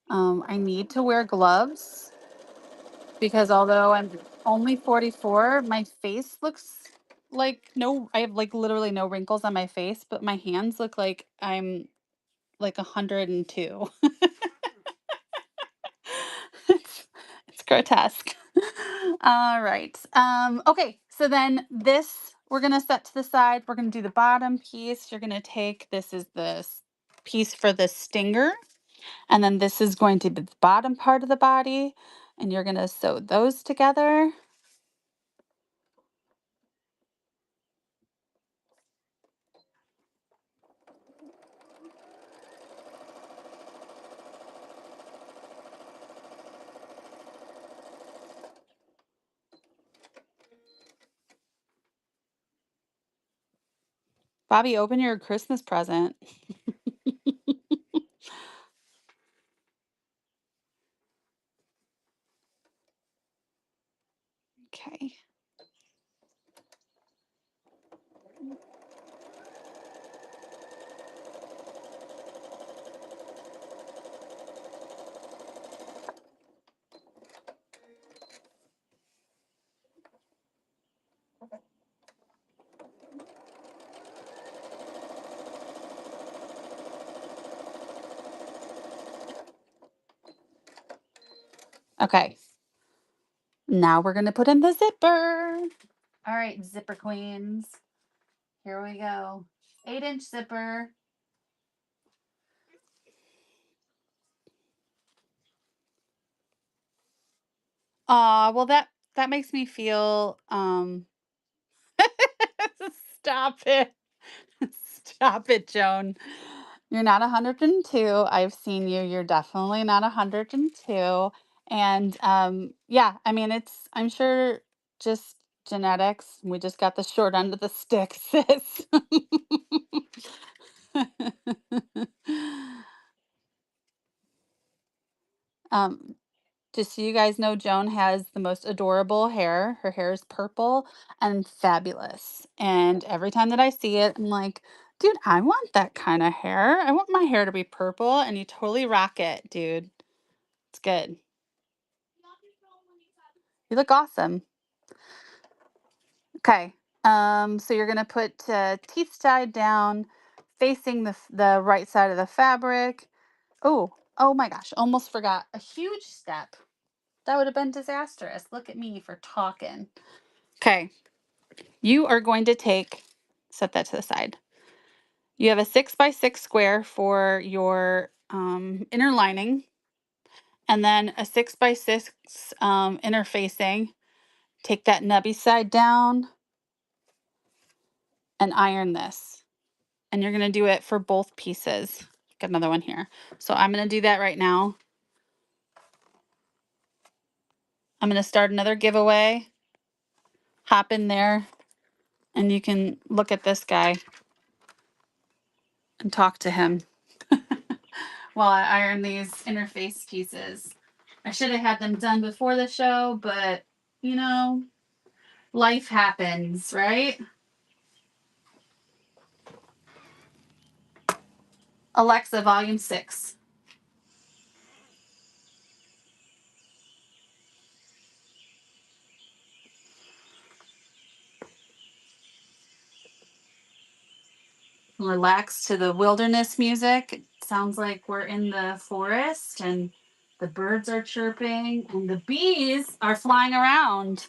I need to wear gloves because although I'm only 44, my face looks like I have like literally no wrinkles on my face, but my hands look like I'm like 102. it's, it's grotesque. All right. Okay. So then this we're gonna set to the side. We're gonna do the bottom piece. You're gonna take this is piece for the stinger, and then this is going to be the bottom part of the body, and you're gonna sew those together. Bobby, open your Christmas present. Okay. Okay. Now we're gonna put in the zipper. All right, zipper queens. Here we go. 8-inch zipper. Well that makes me feel stop it. Stop it, Joan. You're not 102. I've seen you. You're definitely not 102. And yeah, I mean I'm sure just genetics. We just got the short end of the stick, sis. um Just so you guys know, Joan has the most adorable hair. Her hair is purple and fabulous. And every time that I see it, I'm like, dude, I want that kind of hair. I want my hair to be purple. And you totally rock it, dude. It's good. You look awesome. Okay. So you're gonna put teeth tied down, facing the right side of the fabric. Oh my gosh, almost forgot a huge step. That would have been disastrous. Look at me for talking. Okay. You are going to set that to the side. You have a 6x6 square for your inner lining, and then a 6x6 interfacing. Take that nubby side down and iron this. And you're going to do it for both pieces. Got another one here. So I'm going to do that right now. I'm going to start another giveaway. Hop in there, and you can look at this guy and talk to him while I iron these interface pieces. I should have had them done before the show, but you know, life happens, right? Alexa, volume 6. Relax to the wilderness music. It sounds like we're in the forest and the birds are chirping and the bees are flying around.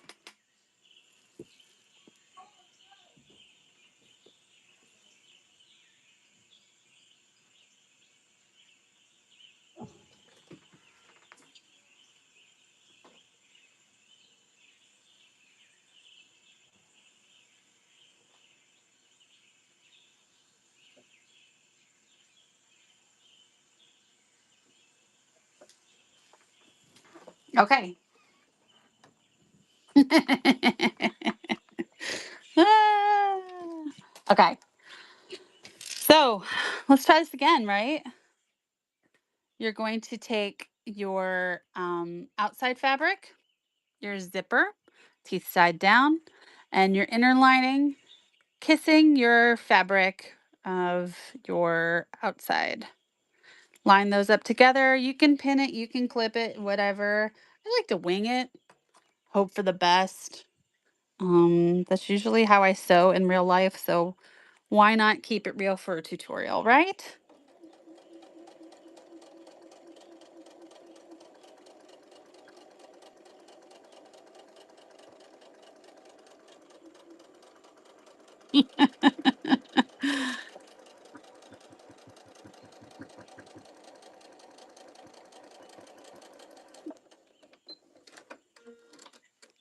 Okay. Ah. Okay. So let's try this again, right? You're going to take your outside fabric, your zipper, teeth side down, and your inner lining, kissing your fabric of your outside. Line those up together. You can pin it, you can clip it, whatever. I like to wing it, hope for the best. That's usually how I sew in real life, so why not keep it real for a tutorial, right?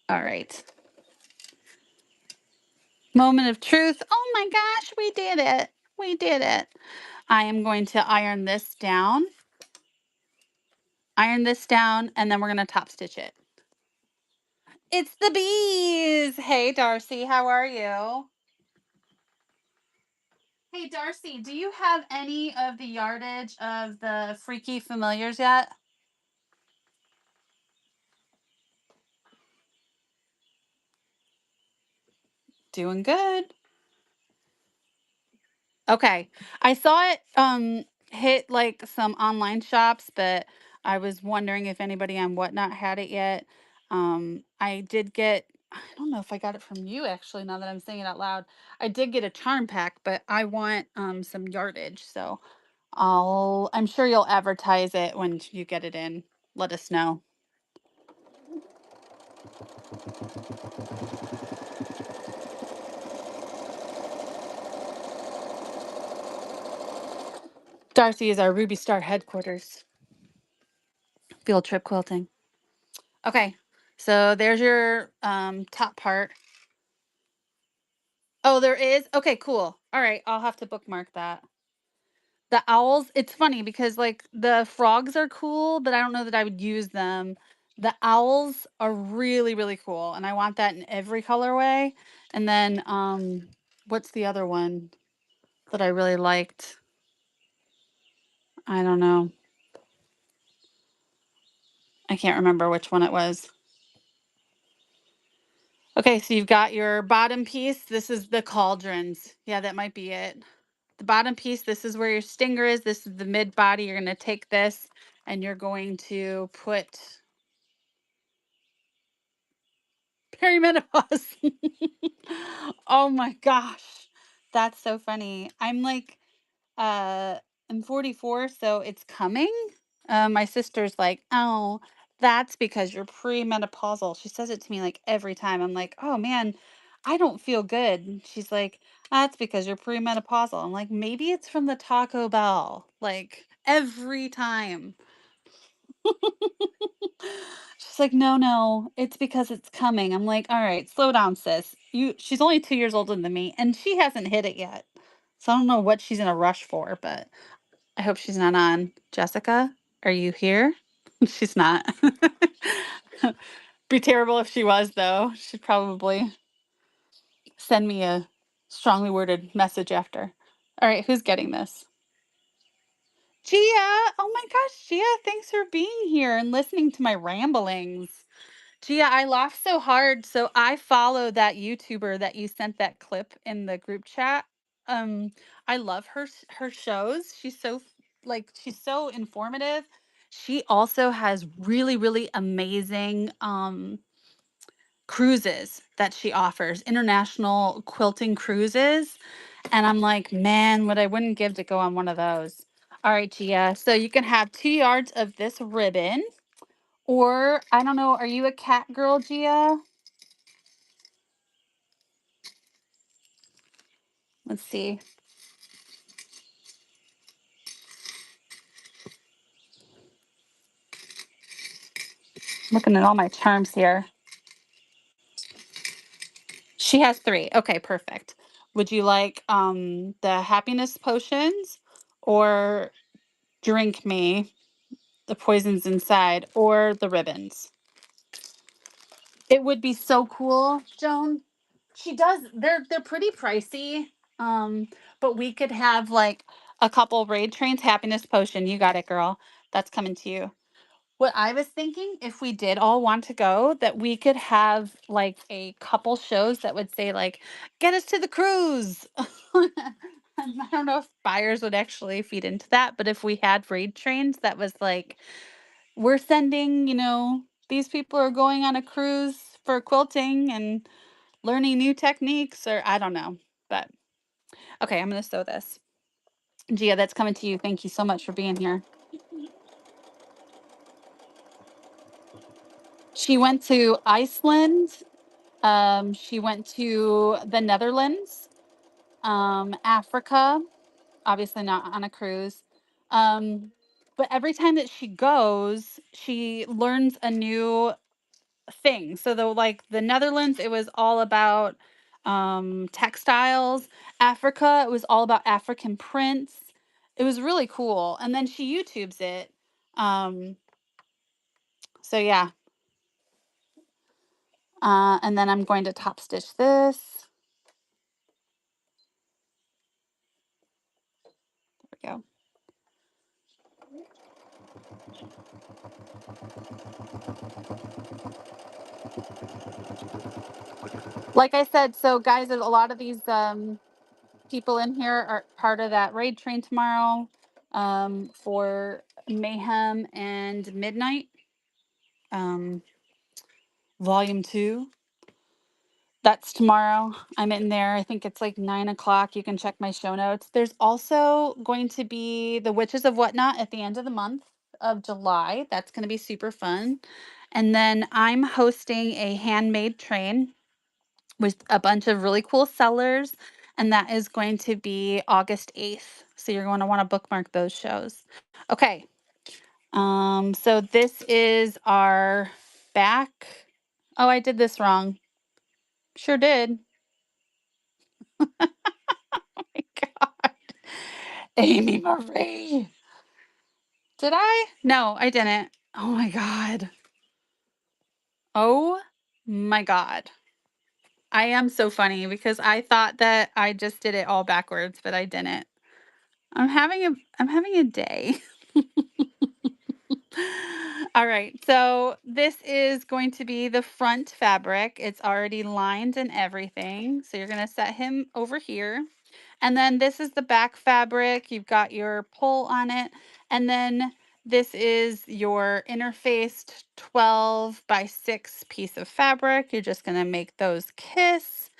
All right. Moment of truth. Oh my gosh, we did it. We did it. I am going to iron this down, and then we're going to top stitch it. It's the bees. Hey, Darcy, how are you? Hey, Darcy, do you have any of the yardage of the Freaky Familiars yet? Doing good. Okay. I saw it hit like some online shops, but I was wondering if anybody on Whatnot had it yet. I did get, I don't know if I got it from you actually, now that I'm saying it out loud. I did get a charm pack, but I want some yardage. So I'm sure you'll advertise it when you get it in. Let us know. Darcy is our Ruby Star headquarters. Field trip quilting. Okay. So there's your top part. Oh, there is? Okay, cool. All right, I'll have to bookmark that. The owls, it's funny because like the frogs are cool, but I don't know that I would use them. The owls are really, really cool, and I want that in every colorway. And then what's the other one that I really liked? I don't know. I can't remember which one it was. Okay, so you've got your bottom piece. This is the cauldrons. Yeah, that might be it. The bottom piece, this is where your stinger is. This is the mid body. You're going to take this and you're going to put perimenopause. Oh my gosh. That's so funny. Uh I'm 44, so it's coming. My sister's like, "Oh, that's because you're premenopausal." She says it to me like every time. I'm like, "Oh man, I don't feel good." And she's like, "That's because you're premenopausal." I'm like, "Maybe it's from the Taco Bell." Like every time. She's like, "No, no, it's because it's coming." I'm like, "All right, slow down, sis. She's only 2 years older than me and she hasn't hit it yet." So I don't know what she's in a rush for, but I hope she's not on. Jessica, are you here? She's not. Be terrible if she was, though. She'd probably send me a strongly worded message after. All right, who's getting this? Gia! Oh my gosh, Gia, thanks for being here and listening to my ramblings. Gia, I laughed so hard. So I follow that YouTuber that you sent that clip in the group chat. Um, I love her shows. She's so informative. She also has really, really amazing cruises that she offers, international quilting cruises. And I'm like, man, what I wouldn't give to go on one of those. All right, Gia. So you can have 2 yards of this ribbon. Or, I don't know, are you a cat girl, Gia? Let's see. Looking at all my charms here. She has 3. Okay, perfect. Would you like the happiness potions or drink me the poisons inside or the ribbons? It would be so cool, Joan. She does. They're pretty pricey. But we could have like a couple raid trains happiness potion. You got it, girl. That's coming to you. What I was thinking, if we did all want to go, that we could have like a couple shows that would say like, "Get us to the cruise." And I don't know if buyers would actually feed into that, but if we had raid trains that was like, we're sending, these people are going on a cruise for quilting and learning new techniques, or I don't know. But okay, I'm gonna sew this. Gia, that's coming to you. Thank you so much for being here. She went to Iceland. She went to the Netherlands, Africa, obviously not on a cruise. Um, but every time that she goes, she learns a new thing. So the Netherlands, it was all about textiles. Africa, it was all about African prints. It was really cool. And then she YouTubes it. Um, so yeah. And then I'm going to top stitch this. There we go. Like I said, so guys, a lot of these people in here are part of that raid train tomorrow for Mayhem and Midnight, um, Volume 2. That's tomorrow. I'm in there. I think it's like 9 o'clock. You can check my show notes. There's also going to be the Witches of Whatnot at the end of the month of July. That's going to be super fun. And then I'm hosting a handmade train with a bunch of really cool sellers. And that is going to be August 8th. So you're going to want to bookmark those shows. Okay. So this is our back. Oh, I did this wrong. Sure did. My God. Amy Marie. Did I? No, I didn't. Oh my God. Oh my God. I am so funny because I thought that I just did it all backwards, but I didn't. I'm having a day. All right. So this is going to be the front fabric. It's already lined and everything. So you're going to set him over here. And then this is the back fabric. You've got your pull on it. And then this is your interfaced 12 by 6 piece of fabric. You're just going to make those kiss.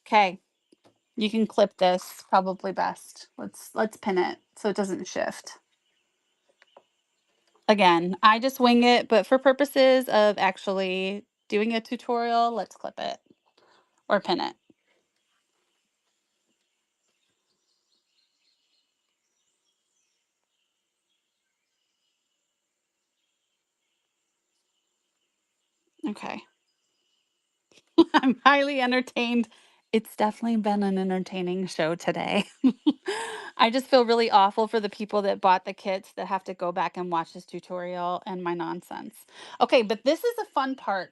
Okay. You can clip this probably best. Let's pin it so it doesn't shift. Again, I just wing it, but for purposes of actually doing a tutorial, let's clip it or pin it. Okay. I'm highly entertained. It's definitely been an entertaining show today. I just feel really awful for the people that bought the kits that have to go back and watch this tutorial and my nonsense. Okay, but this is a fun part.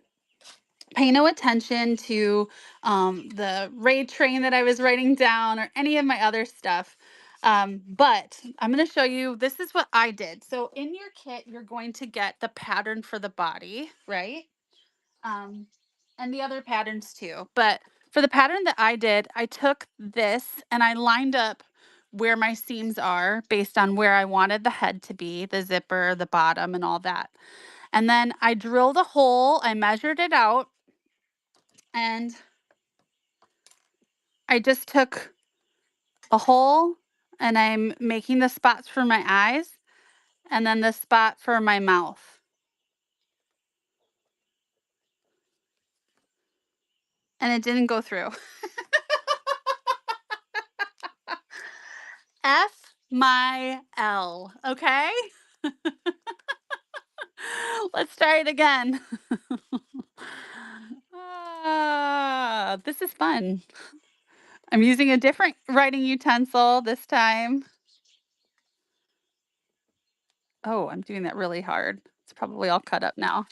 Pay no attention to the raid train that I was writing down or any of my other stuff. But I'm going to show you, this is what I did. So in your kit, you're going to get the pattern for the body, right? Um, and the other patterns too. But for the pattern that I did, I took this and I lined up where my seams are based on where I wanted the head to be, the zipper, the bottom, and all that. And then I drilled a hole, I measured it out, and I just took a hole and I'm making the spots for my eyes and then the spot for my mouth. And it didn't go through. F my L, okay? Let's try it again. This is fun. I'm using a different writing utensil this time. Oh, I'm doing that really hard. It's probably all cut up now.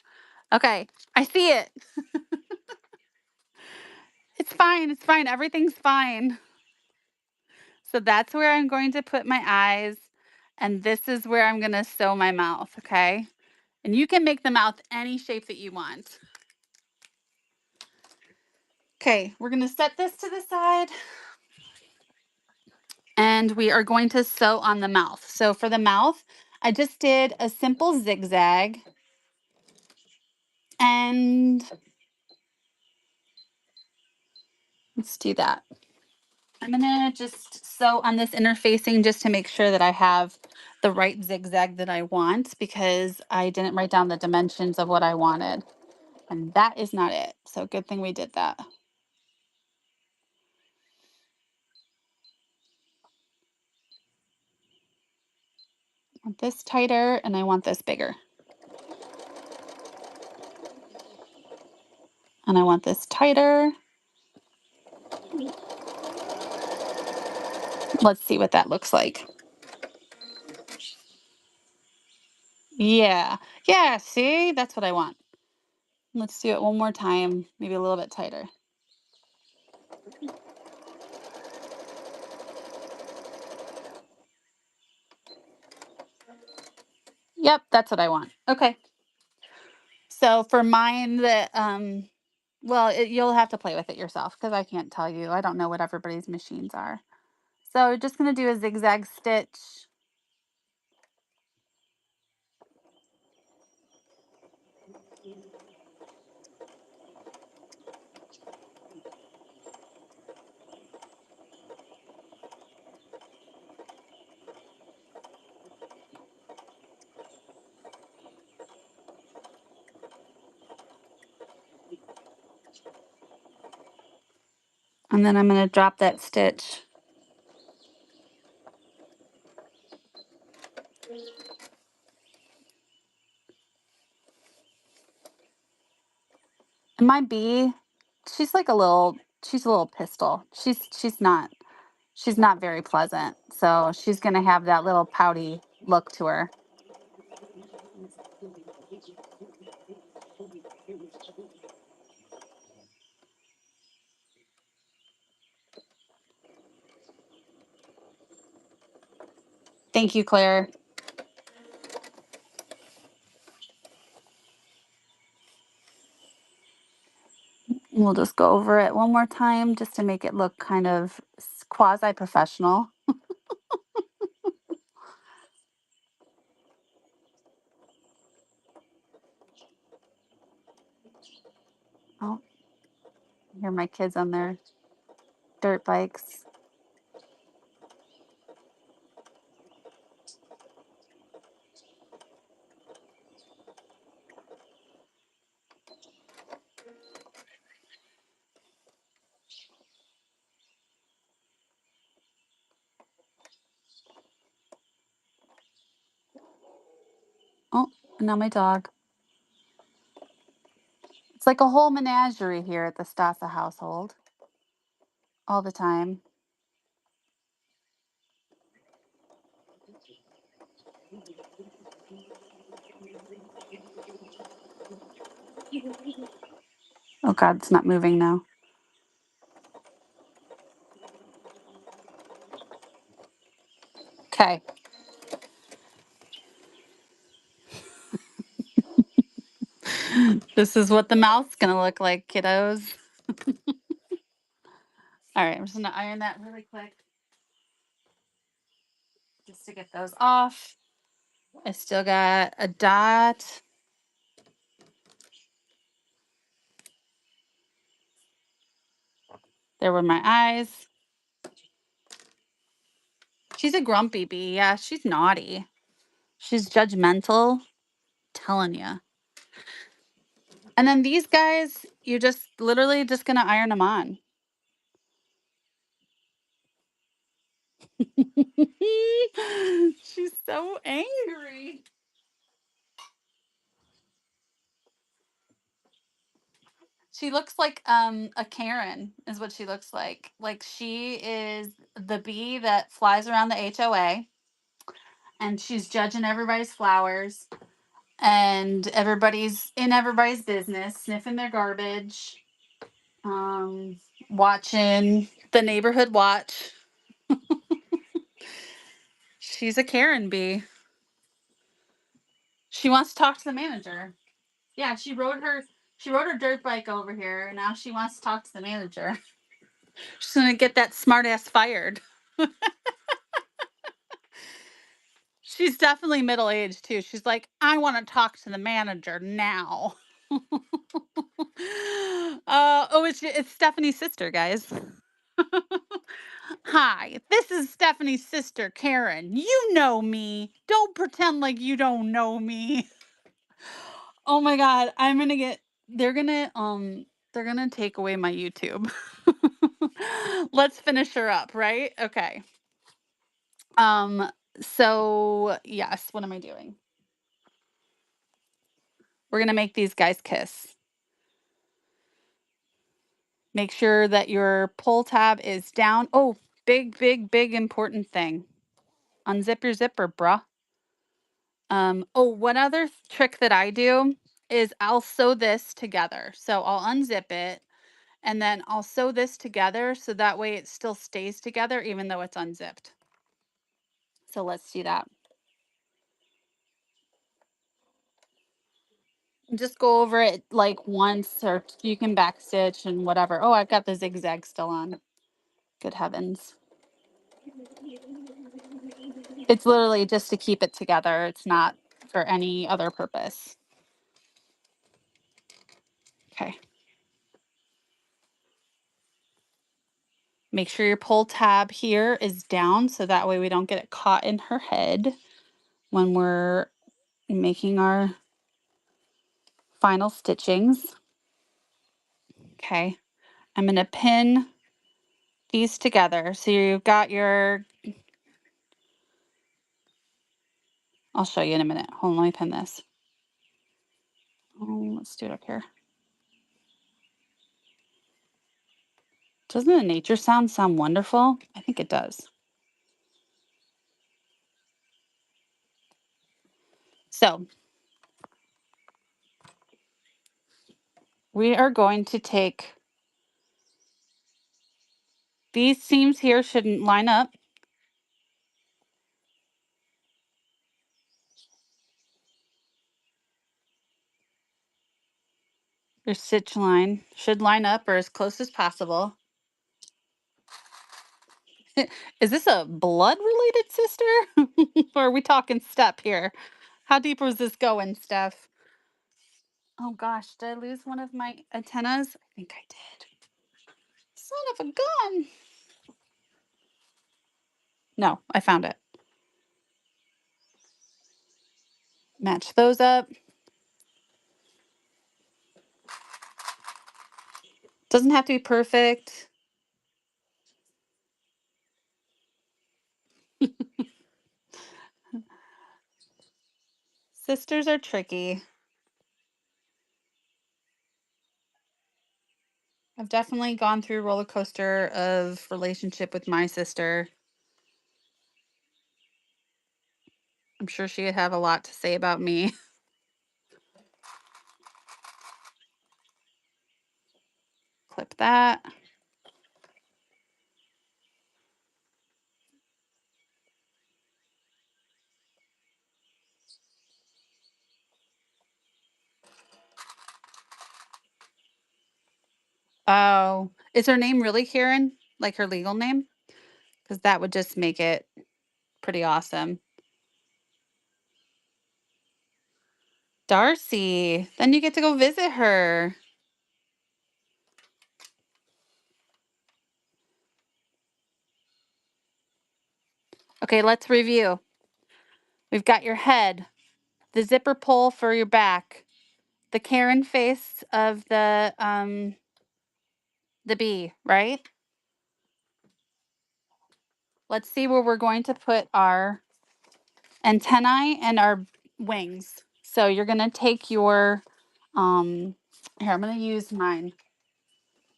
Okay, I see it. It's fine. It's fine. Everything's fine. So that's where I'm going to put my eyes. And this is where I'm going to sew my mouth. Okay. And you can make the mouth any shape that you want. Okay. We're going to set this to the side. And we are going to sew on the mouth. So for the mouth, I just did a simple zigzag. And let's do that. I'm gonna just sew on this interfacing just to make sure that I have the right zigzag that I want because I didn't write down the dimensions of what I wanted. And that is not it. So good thing we did that. I want this tighter and I want this bigger. And I want this tighter. Let's see what that looks like. Yeah. Yeah, see? That's what I want. Let's do it one more time, maybe a little bit tighter. Yep, that's what I want. Okay. So for mine, well, you'll have to play with it yourself because I can't tell you. I don't know what everybody's machines are. So we're just going to do a zigzag stitch. And then I'm going to drop that stitch. And my bee, she's like she's a little pistol. She's not very pleasant. So she's going to have that little pouty look to her. Thank you, Claire. We'll just go over it one more time just to make it look kind of quasi-professional. Oh, I hear my kids on their dirt bikes. Oh, and now my dog. It's like a whole menagerie here at the Stassa household. All the time. Oh God, it's not moving now. Okay. This is what the mouth's gonna look like, kiddos. All right, I'm just gonna iron that really quick. Just to get those off. I still got a dot. There were my eyes. She's a grumpy bee. Yeah, she's naughty. She's judgmental. Telling you. And then these guys, you just literally just gonna iron them on. She's so angry. She looks like a Karen is what she looks like. Like she is the bee that flies around the HOA and she's judging everybody's flowers and everybody's in everybody's business, sniffing their garbage, um, watching the neighborhood watch. She's a Karen bee. She wants to talk to the manager. Yeah, she rode her dirt bike over here and now she wants to talk to the manager. She's gonna get that smart ass fired. She's definitely middle aged too. She's like, I want to talk to the manager now. Oh, it's Stephanie's sister, guys. Hi, this is Stephanie's sister, Karen. You know me. Don't pretend like you don't know me. Oh my god, I'm gonna get. They're gonna take away my YouTube. Let's finish her up, right? Okay. Um. So yes, what am I doing? We're gonna make these guys kiss. Make sure that your pull tab is down. Oh, big, big, big important thing. Unzip your zipper, bruh. Oh, one other trick that I do is I'll sew this together. So I'll unzip it and then I'll sew this together so that way it still stays together even though it's unzipped. So let's do that. Just go over it like once or you can back stitch and whatever. Oh, I've got the zigzag still on. Good heavens. It's literally just to keep it together. It's not for any other purpose. Okay. Make sure your pull tab here is down so that way we don't get it caught in her head when we're making our final stitchings. Okay. I'm going to pin these together. So you've got your, I'll show you in a minute. Hold on, let me pin this. Oh, let's do it up here. Doesn't the nature sound wonderful? I think it does. So we are going to take these seams here shouldn't line up. Your stitch line should line up or as close as possible. Is this a blood related sister? Or are we talking Step here? How deep was this going, Steph? Oh gosh, did I lose one of my antennas? I think I did. Son of a gun. No, I found it. Match those up. Doesn't have to be perfect. Sisters are tricky. I've definitely gone through a roller coaster of relationship with my sister. I'm sure she'd have a lot to say about me. Clip that. Oh, is her name really Karen? Like her legal name? Because that would just make it pretty awesome. Darcy. Then you get to go visit her. Okay, let's review. We've got your head, the zipper pull for your back, the Karen face of the bee, right? Let's see where we're going to put our antennae and our wings. So you're going to take your, here, I'm going to use mine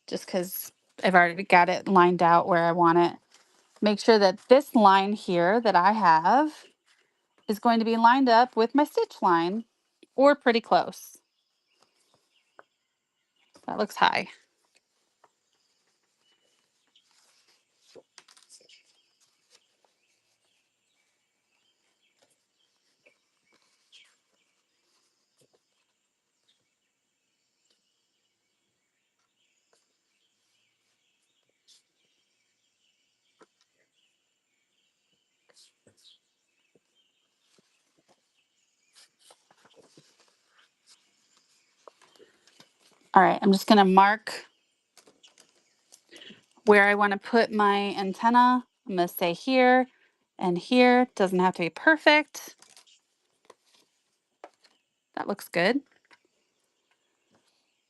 just because I've already got it lined out where I want it. Make sure that this line here that I have is going to be lined up with my stitch line or pretty close. That looks high. All right, I'm just going to mark where I want to put my antenna. I'm going to say here and here. Doesn't have to be perfect. That looks good.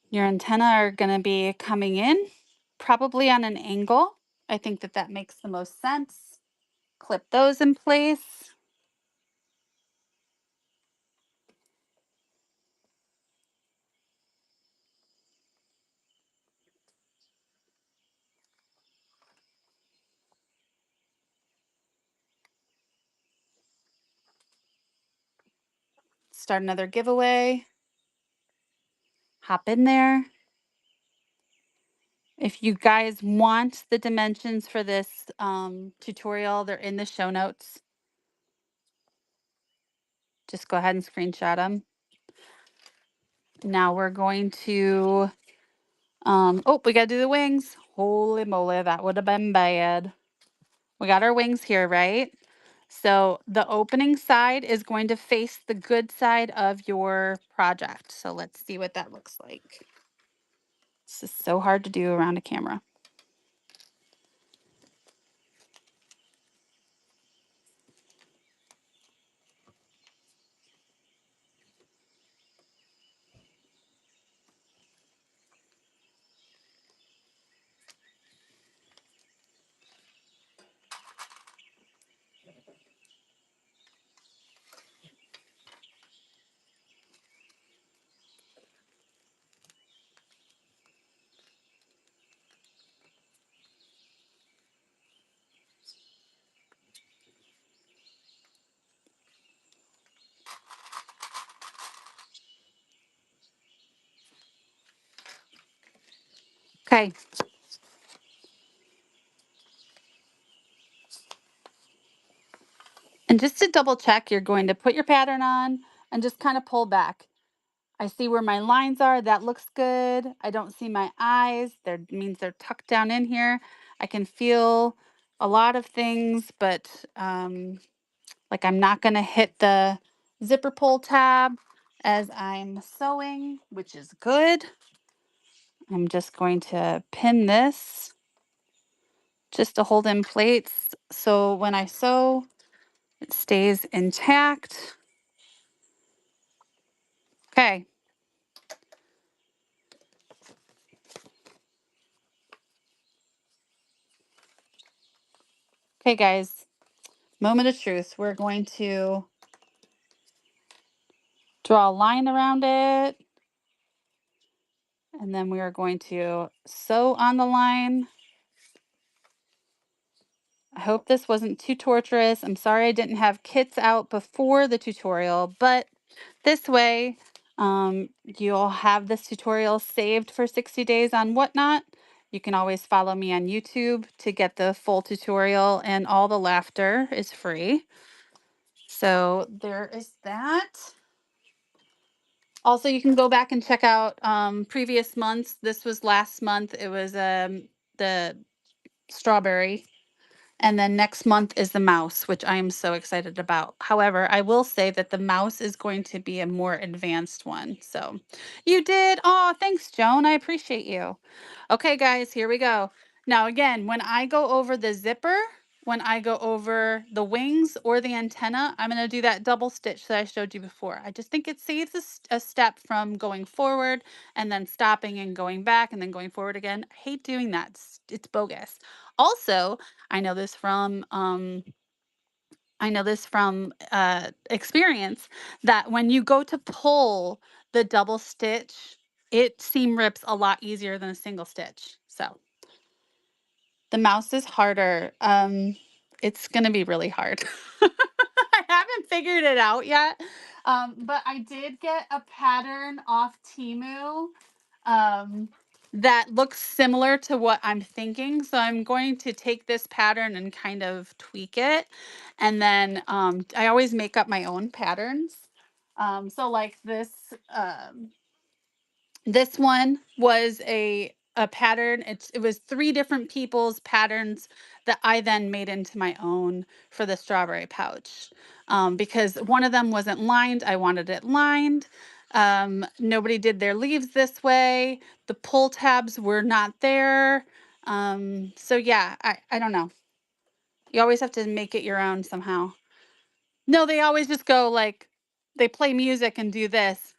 Your antenna are going to be coming in, probably on an angle. I think that that makes the most sense. Clip those in place. Start another giveaway. Hop in there. If you guys want the dimensions for this tutorial, they're in the show notes. Just go ahead and screenshot them. Now we're going to, oh, we got to do the wings. Holy moly, that would have been bad. We got our wings here, right? So the opening side is going to face the good side of your project. So let's see what that looks like. This is so hard to do around a camera. Okay. And just to double check, you're going to put your pattern on and just kind of pull back. I see where my lines are. That looks good. I don't see my eyes. That means they're tucked down in here. I can feel a lot of things, but like I'm not going to hit the zipper pull tab as I'm sewing, which is good. I'm just going to pin this just to hold in place so when I sew, it stays intact. Okay. Okay, guys, moment of truth. We're going to draw a line around it. And then we are going to sew on the line. I hope this wasn't too torturous. I'm sorry I didn't have kits out before the tutorial, but this way you'll have this tutorial saved for 60 days on Whatnot. You can always follow me on YouTube to get the full tutorial, and all the laughter is free. So there is that. Also, you can go back and check out previous months. This was last month. It was the strawberry. And then next month is the mouse, which I am so excited about. However, I will say that the mouse is going to be a more advanced one. So you did. Oh, thanks, Joan. I appreciate you. Okay, guys, here we go. Now, again, when I go over the zipper, when I go over the wings or the antenna, I'm going to do that double stitch that I showed you before. I just think it saves a step from going forward and then stopping and going back and then going forward again. I hate doing that. It's bogus. Also, I know this from experience that when you go to pull the double stitch, it seam rips a lot easier than a single stitch. So the mouse is harder. It's gonna be really hard. I haven't figured it out yet. But I did get a pattern off Temu um, that looks similar to what I'm thinking. So I'm going to take this pattern and kind of tweak it. And then I always make up my own patterns. So like this one was a pattern. It was 3 different people's patterns that I then made into my own for the strawberry pouch. Because one of them wasn't lined, I wanted it lined. Nobody did their leaves this way. The pull tabs were not there. So yeah, I don't know. You always have to make it your own somehow. No, they always just go like they play music and do this.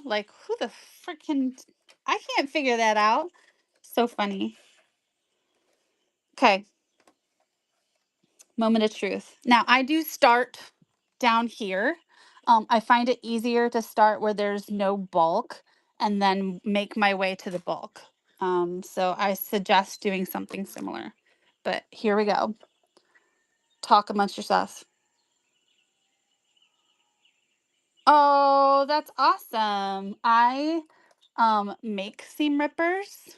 Like who the freaking I can't figure that out. So funny. Okay, moment of truth. Now I do start down here. I find it easier to start where there's no bulk and then make my way to the bulk. So I suggest doing something similar. But here we go. Talk amongst yourselves. Oh, that's awesome. I make seam rippers.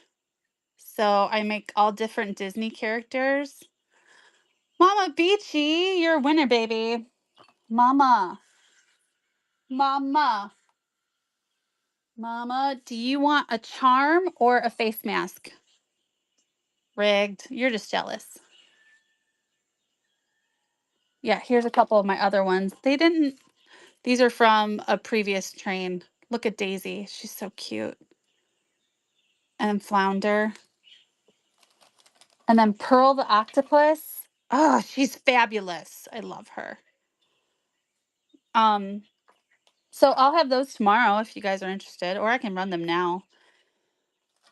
So I make all different Disney characters. Mama Beachy, you're a winner, baby. Mama, Mama, Mama, do you want a charm or a face mask? Rigged. You're just jealous. Yeah, here's a couple of my other ones. These are from a previous train. Look at Daisy. She's so cute. And Flounder. And then Pearl the octopus. Oh, she's fabulous. I love her. Um, so I'll have those tomorrow if you guys are interested, or I can run them now.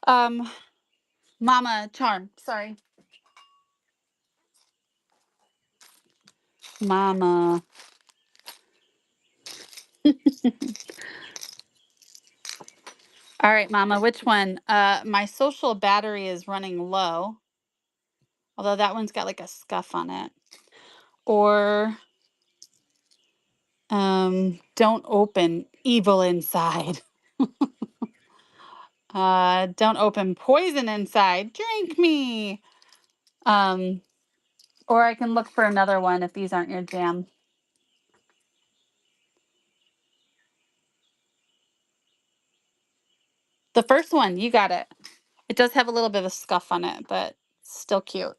Um, Mama Charm, sorry. Mama. All right, Mama, which one? My social battery is running low. Although that one's got like a scuff on it. Or don't open evil inside. Don't open poison inside. Drink me. Um, or I can look for another one if these aren't your jam. The first one, you got it. It does have a little bit of a scuff on it, but still cute.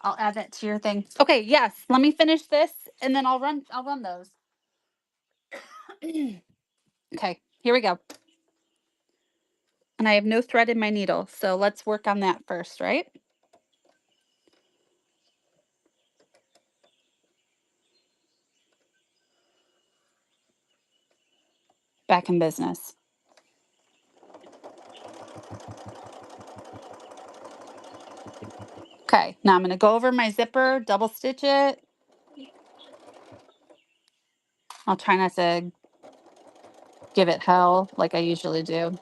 I'll add that to your thing. Okay, yes. Let me finish this and then I'll run those. Okay, here we go. And I have no thread in my needle, so let's work on that first, right? Back in business. Okay, now I'm going to go over my zipper, double stitch it. I'll try not to give it hell like I usually do.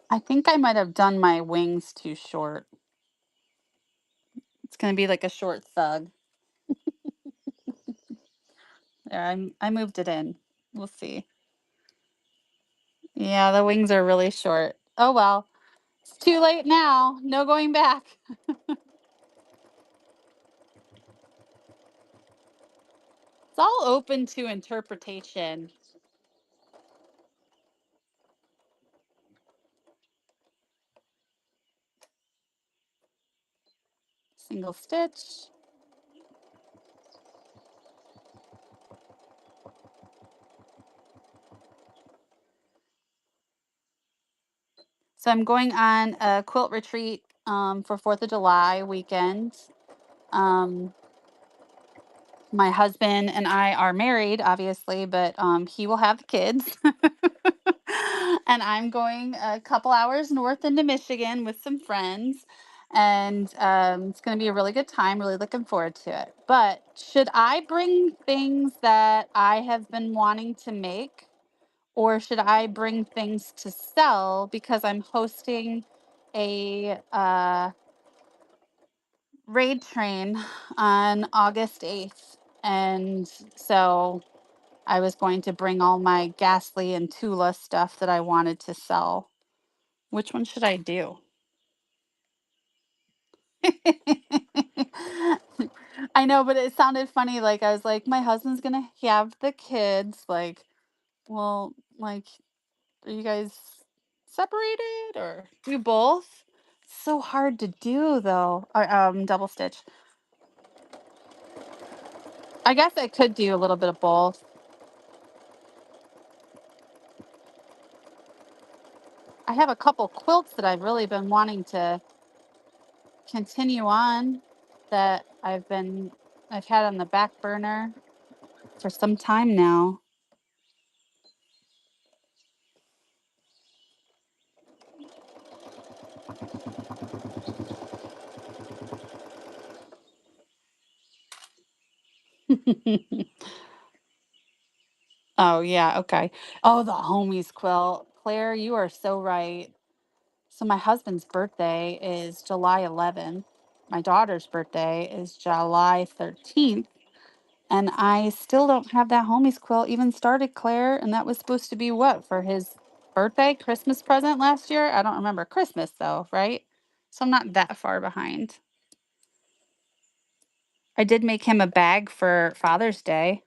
I think I might have done my wings too short. It's going to be like a short thug. There, I moved it in. We'll see. Yeah, the wings are really short. Oh well. It's too late now. No going back. It's all open to interpretation. Single stitch. So I'm going on a quilt retreat for 4th of July weekend. Um, my husband and I are married, obviously, but he will have the kids. And I'm going a couple hours north into Michigan with some friends. And it's going to be a really good time. Really looking forward to it. But should I bring things that I have been wanting to make, or should I bring things to sell because I'm hosting a raid train on August 8th? And so I was going to bring all my Ghastly and Tula stuff that I wanted to sell. Which one should I do? I know, but it sounded funny. Like, I was like, my husband's going to have the kids. Like, well, like, are you guys separated or do both? It's so hard to do though. Double stitch. I guess I could do a little bit of both. I have a couple quilts that I've really been wanting to continue on that I've had on the back burner for some time now. Oh yeah, okay. Oh, the homies quilt. Claire, you are so right. So my husband's birthday is July 11th. My daughter's birthday is July 13th. And I still don't have that homies quilt even started, Claire. And that was supposed to be what, for his birthday, Christmas present last year? I don't remember. Christmas though, right? So I'm not that far behind. I did make him a bag for Father's Day.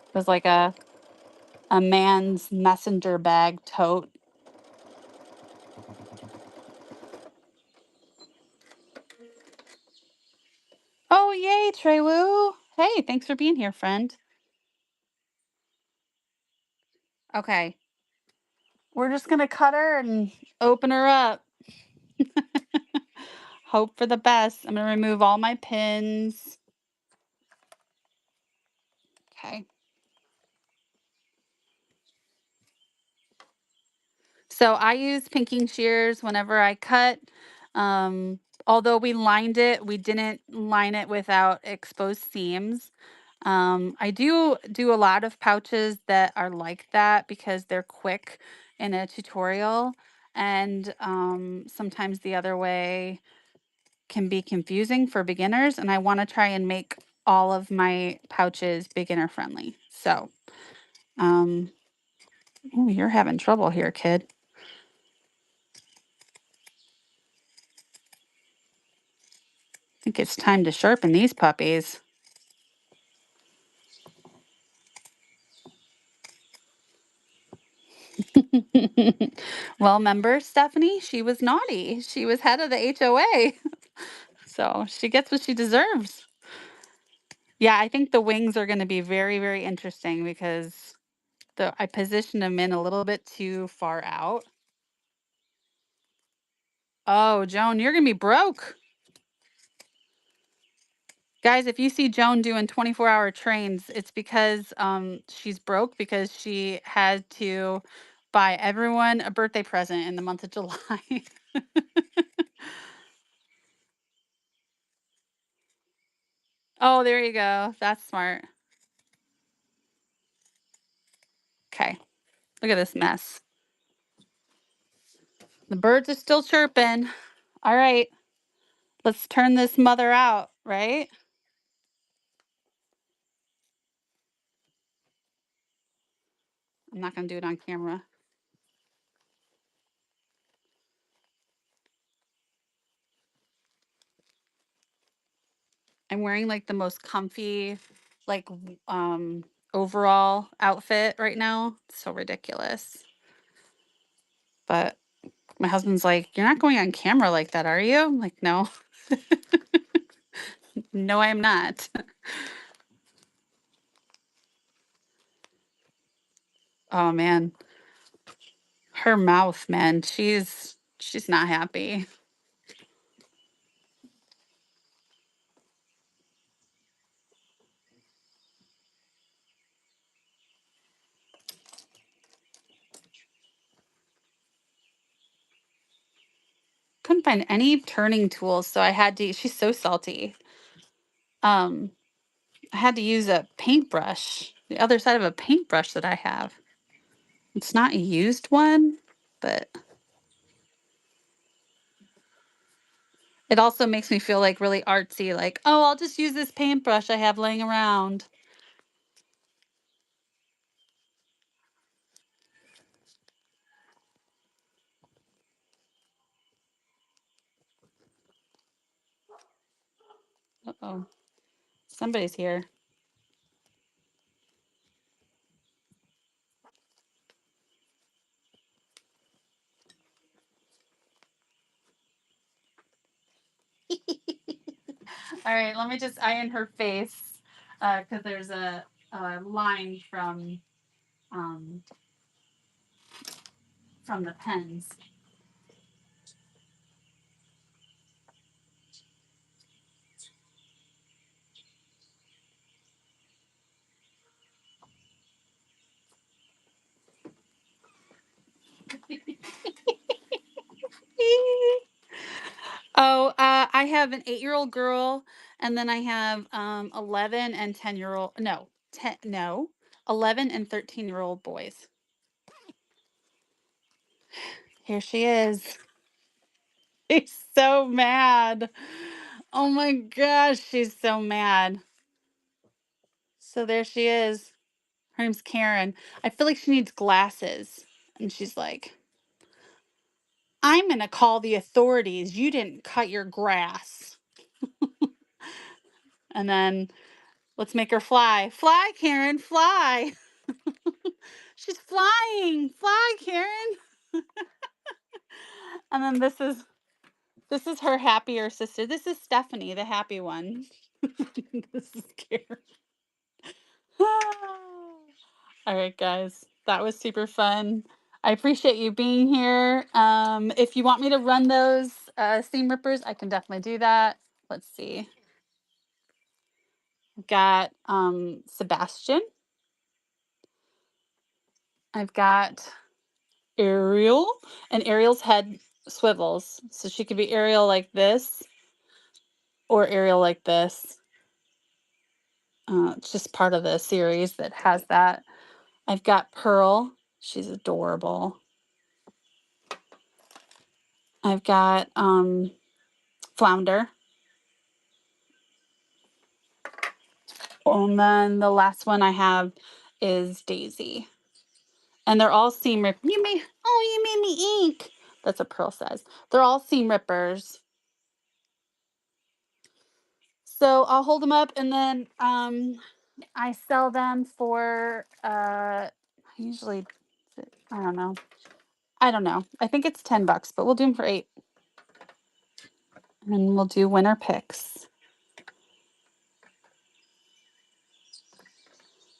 It was like a man's messenger bag tote. Oh, yay, Treywoo. Hey, thanks for being here, friend. Okay. We're just going to cut her and open her up. Hope for the best. I'm going to remove all my pins. Okay. So I use pinking shears whenever I cut. Although we lined it, we didn't line it without exposed seams. I do a lot of pouches that are like that because they're quick in a tutorial, and sometimes the other way can be confusing for beginners, and I want to try and make all of my pouches beginner friendly. So, ooh, you're having trouble here, kid. I think it's time to sharpen these puppies. Well, remember Stephanie? She was naughty. She was head of the HOA. So she gets what she deserves. Yeah, I think the wings are going to be very, very interesting because I positioned them in a little bit too far out. Oh, Joan, you're going to be broke. Guys, if you see Joan doing 24-hour trains, it's because she's broke because she had to buy everyone a birthday present in the month of July. Oh, there you go. That's smart. Okay. Look at this mess. The birds are still chirping. All right. Let's turn this mother out, right? I'm not going to do it on camera. I'm wearing like the most comfy, like, overall outfit right now. It's so ridiculous. But my husband's like, "You're not going on camera like that, are you?" I'm like, "No." No, I am not. Oh man. her mouth, man. She's not happy. Couldn't find any turning tools, so I had to she's so salty. Um, I had to use a paintbrush, the other side of a paintbrush that I have. It's not a used one, but it also makes me feel like really artsy, like, oh, I'll just use this paintbrush I have laying around. Uh-oh. Somebody's here. All right, let me just iron her face because there's a line um, from the pens. Oh, I have an 8-year-old girl, and then I have 11 and 10-year-old. No, 10. No, 11 and 13-year-old boys. Here she is. She's so mad. Oh my gosh, she's so mad. So there she is. Her name's Karen. I feel like she needs glasses, and she's like, "I'm gonna call the authorities. You didn't cut your grass." And then let's make her fly. Fly, Karen, fly. She's flying. Fly, Karen. And then this is her happier sister. This is Stephanie, the happy one. This is Karen. All right, guys. That was super fun. I appreciate you being here. If you want me to run those seam rippers, I can definitely do that. Let's see. I've got Sebastian. I've got Ariel, and Ariel's head swivels. So she could be Ariel like this or Ariel like this. It's just part of the series that has that. I've got Pearl. She's adorable. I've got Flounder. And then the last one I have is Daisy. And they're all seam rip. You made me ink. That's what Pearl says. They're all seam rippers. So I'll hold them up, and then I sell them for usually, I don't know. I don't know. I think it's $10, but we'll do them for 8. And then we'll do winner picks.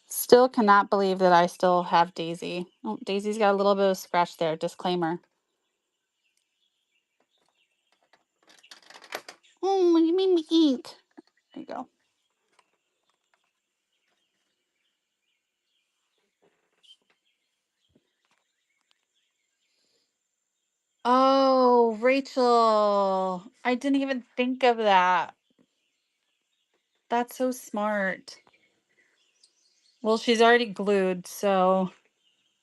Still cannot believe that I still have Daisy. Oh, Daisy's got a little bit of scratch there. Disclaimer. Oh, you made me ink. There you go. Oh, Rachel. I didn't even think of that. That's so smart. Well, she's already glued, so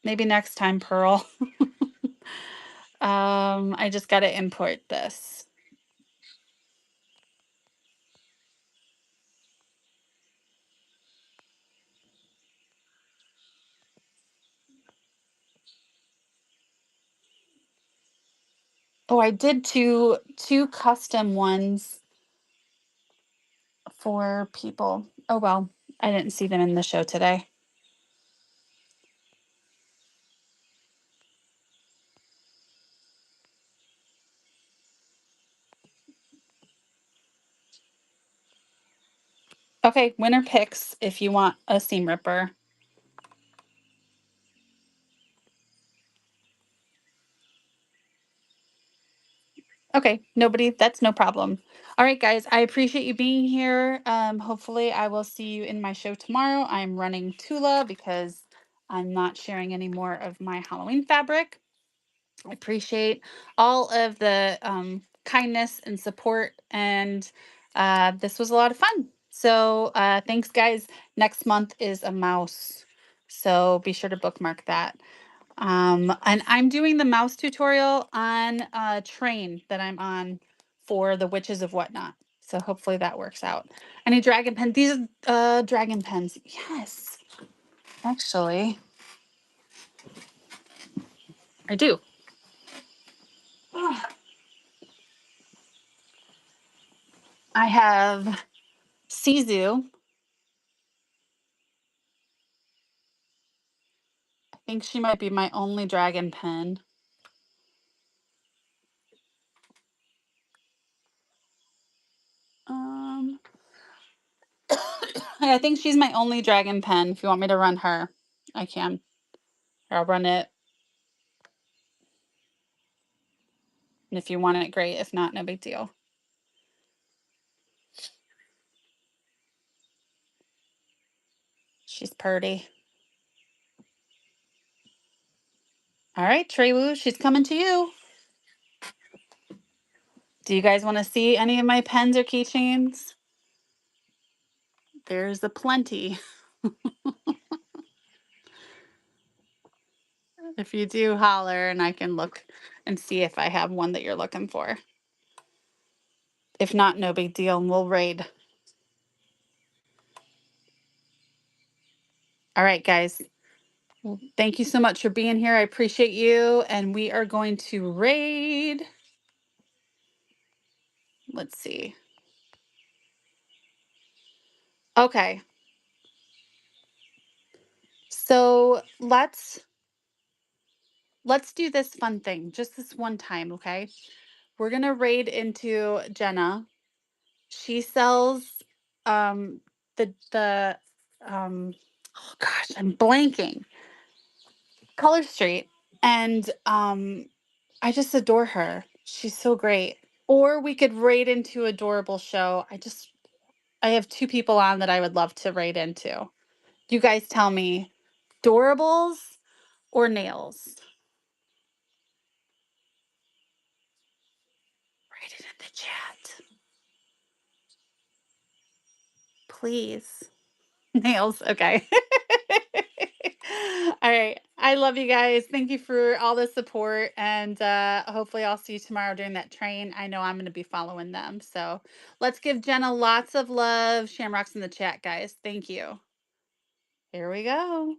maybe next time, Pearl. I just got to import this. Oh, I did two custom ones for people. Oh well, I didn't see them in the show today. Okay, winner picks if you want a seam ripper. Okay, nobody, that's no problem. All right, guys, I appreciate you being here. Hopefully, I will see you in my show tomorrow. I'm running Tula because I'm not sharing any more of my Halloween fabric. I appreciate all of the kindness and support, and this was a lot of fun. So, thanks, guys. Next month is a mouse, so be sure to bookmark that. And I'm doing the mouse tutorial on a train that I'm on for the Witches of Whatnot. So hopefully that works out. Any dragon pen? These are dragon pens. Yes, actually, I do. I have Sizu. I think she might be my only dragon pen. Um, I think she's my only dragon pen. If you want me to run her, I can. Or I'll run it. And if you want it, great. If not, no big deal. She's purty. All right, Trewu, she's coming to you. Do you guys want to see any of my pens or keychains? There's a plenty. If you do, holler and I can look and see if I have one that you're looking for. If not, no big deal, and we'll raid. All right, guys. Well, thank you so much for being here. I appreciate you. And we are going to raid. Let's see. Okay. So let's do this fun thing just this one time, okay? We're gonna raid into Jenna. She sells um the oh gosh, I'm blanking. Color Street. And I just adore her. She's so great. Or we could raid into Adorable Show. I have two people on that I would love to raid into. You guys tell me, Doorables or Nails? Write it in the chat, please. Nails. Okay. All right. I love you guys. Thank you for all the support. And hopefully, I'll see you tomorrow during that train. I know I'm going to be following them. So let's give Jenna lots of love. Shamrocks in the chat, guys. Thank you. Here we go.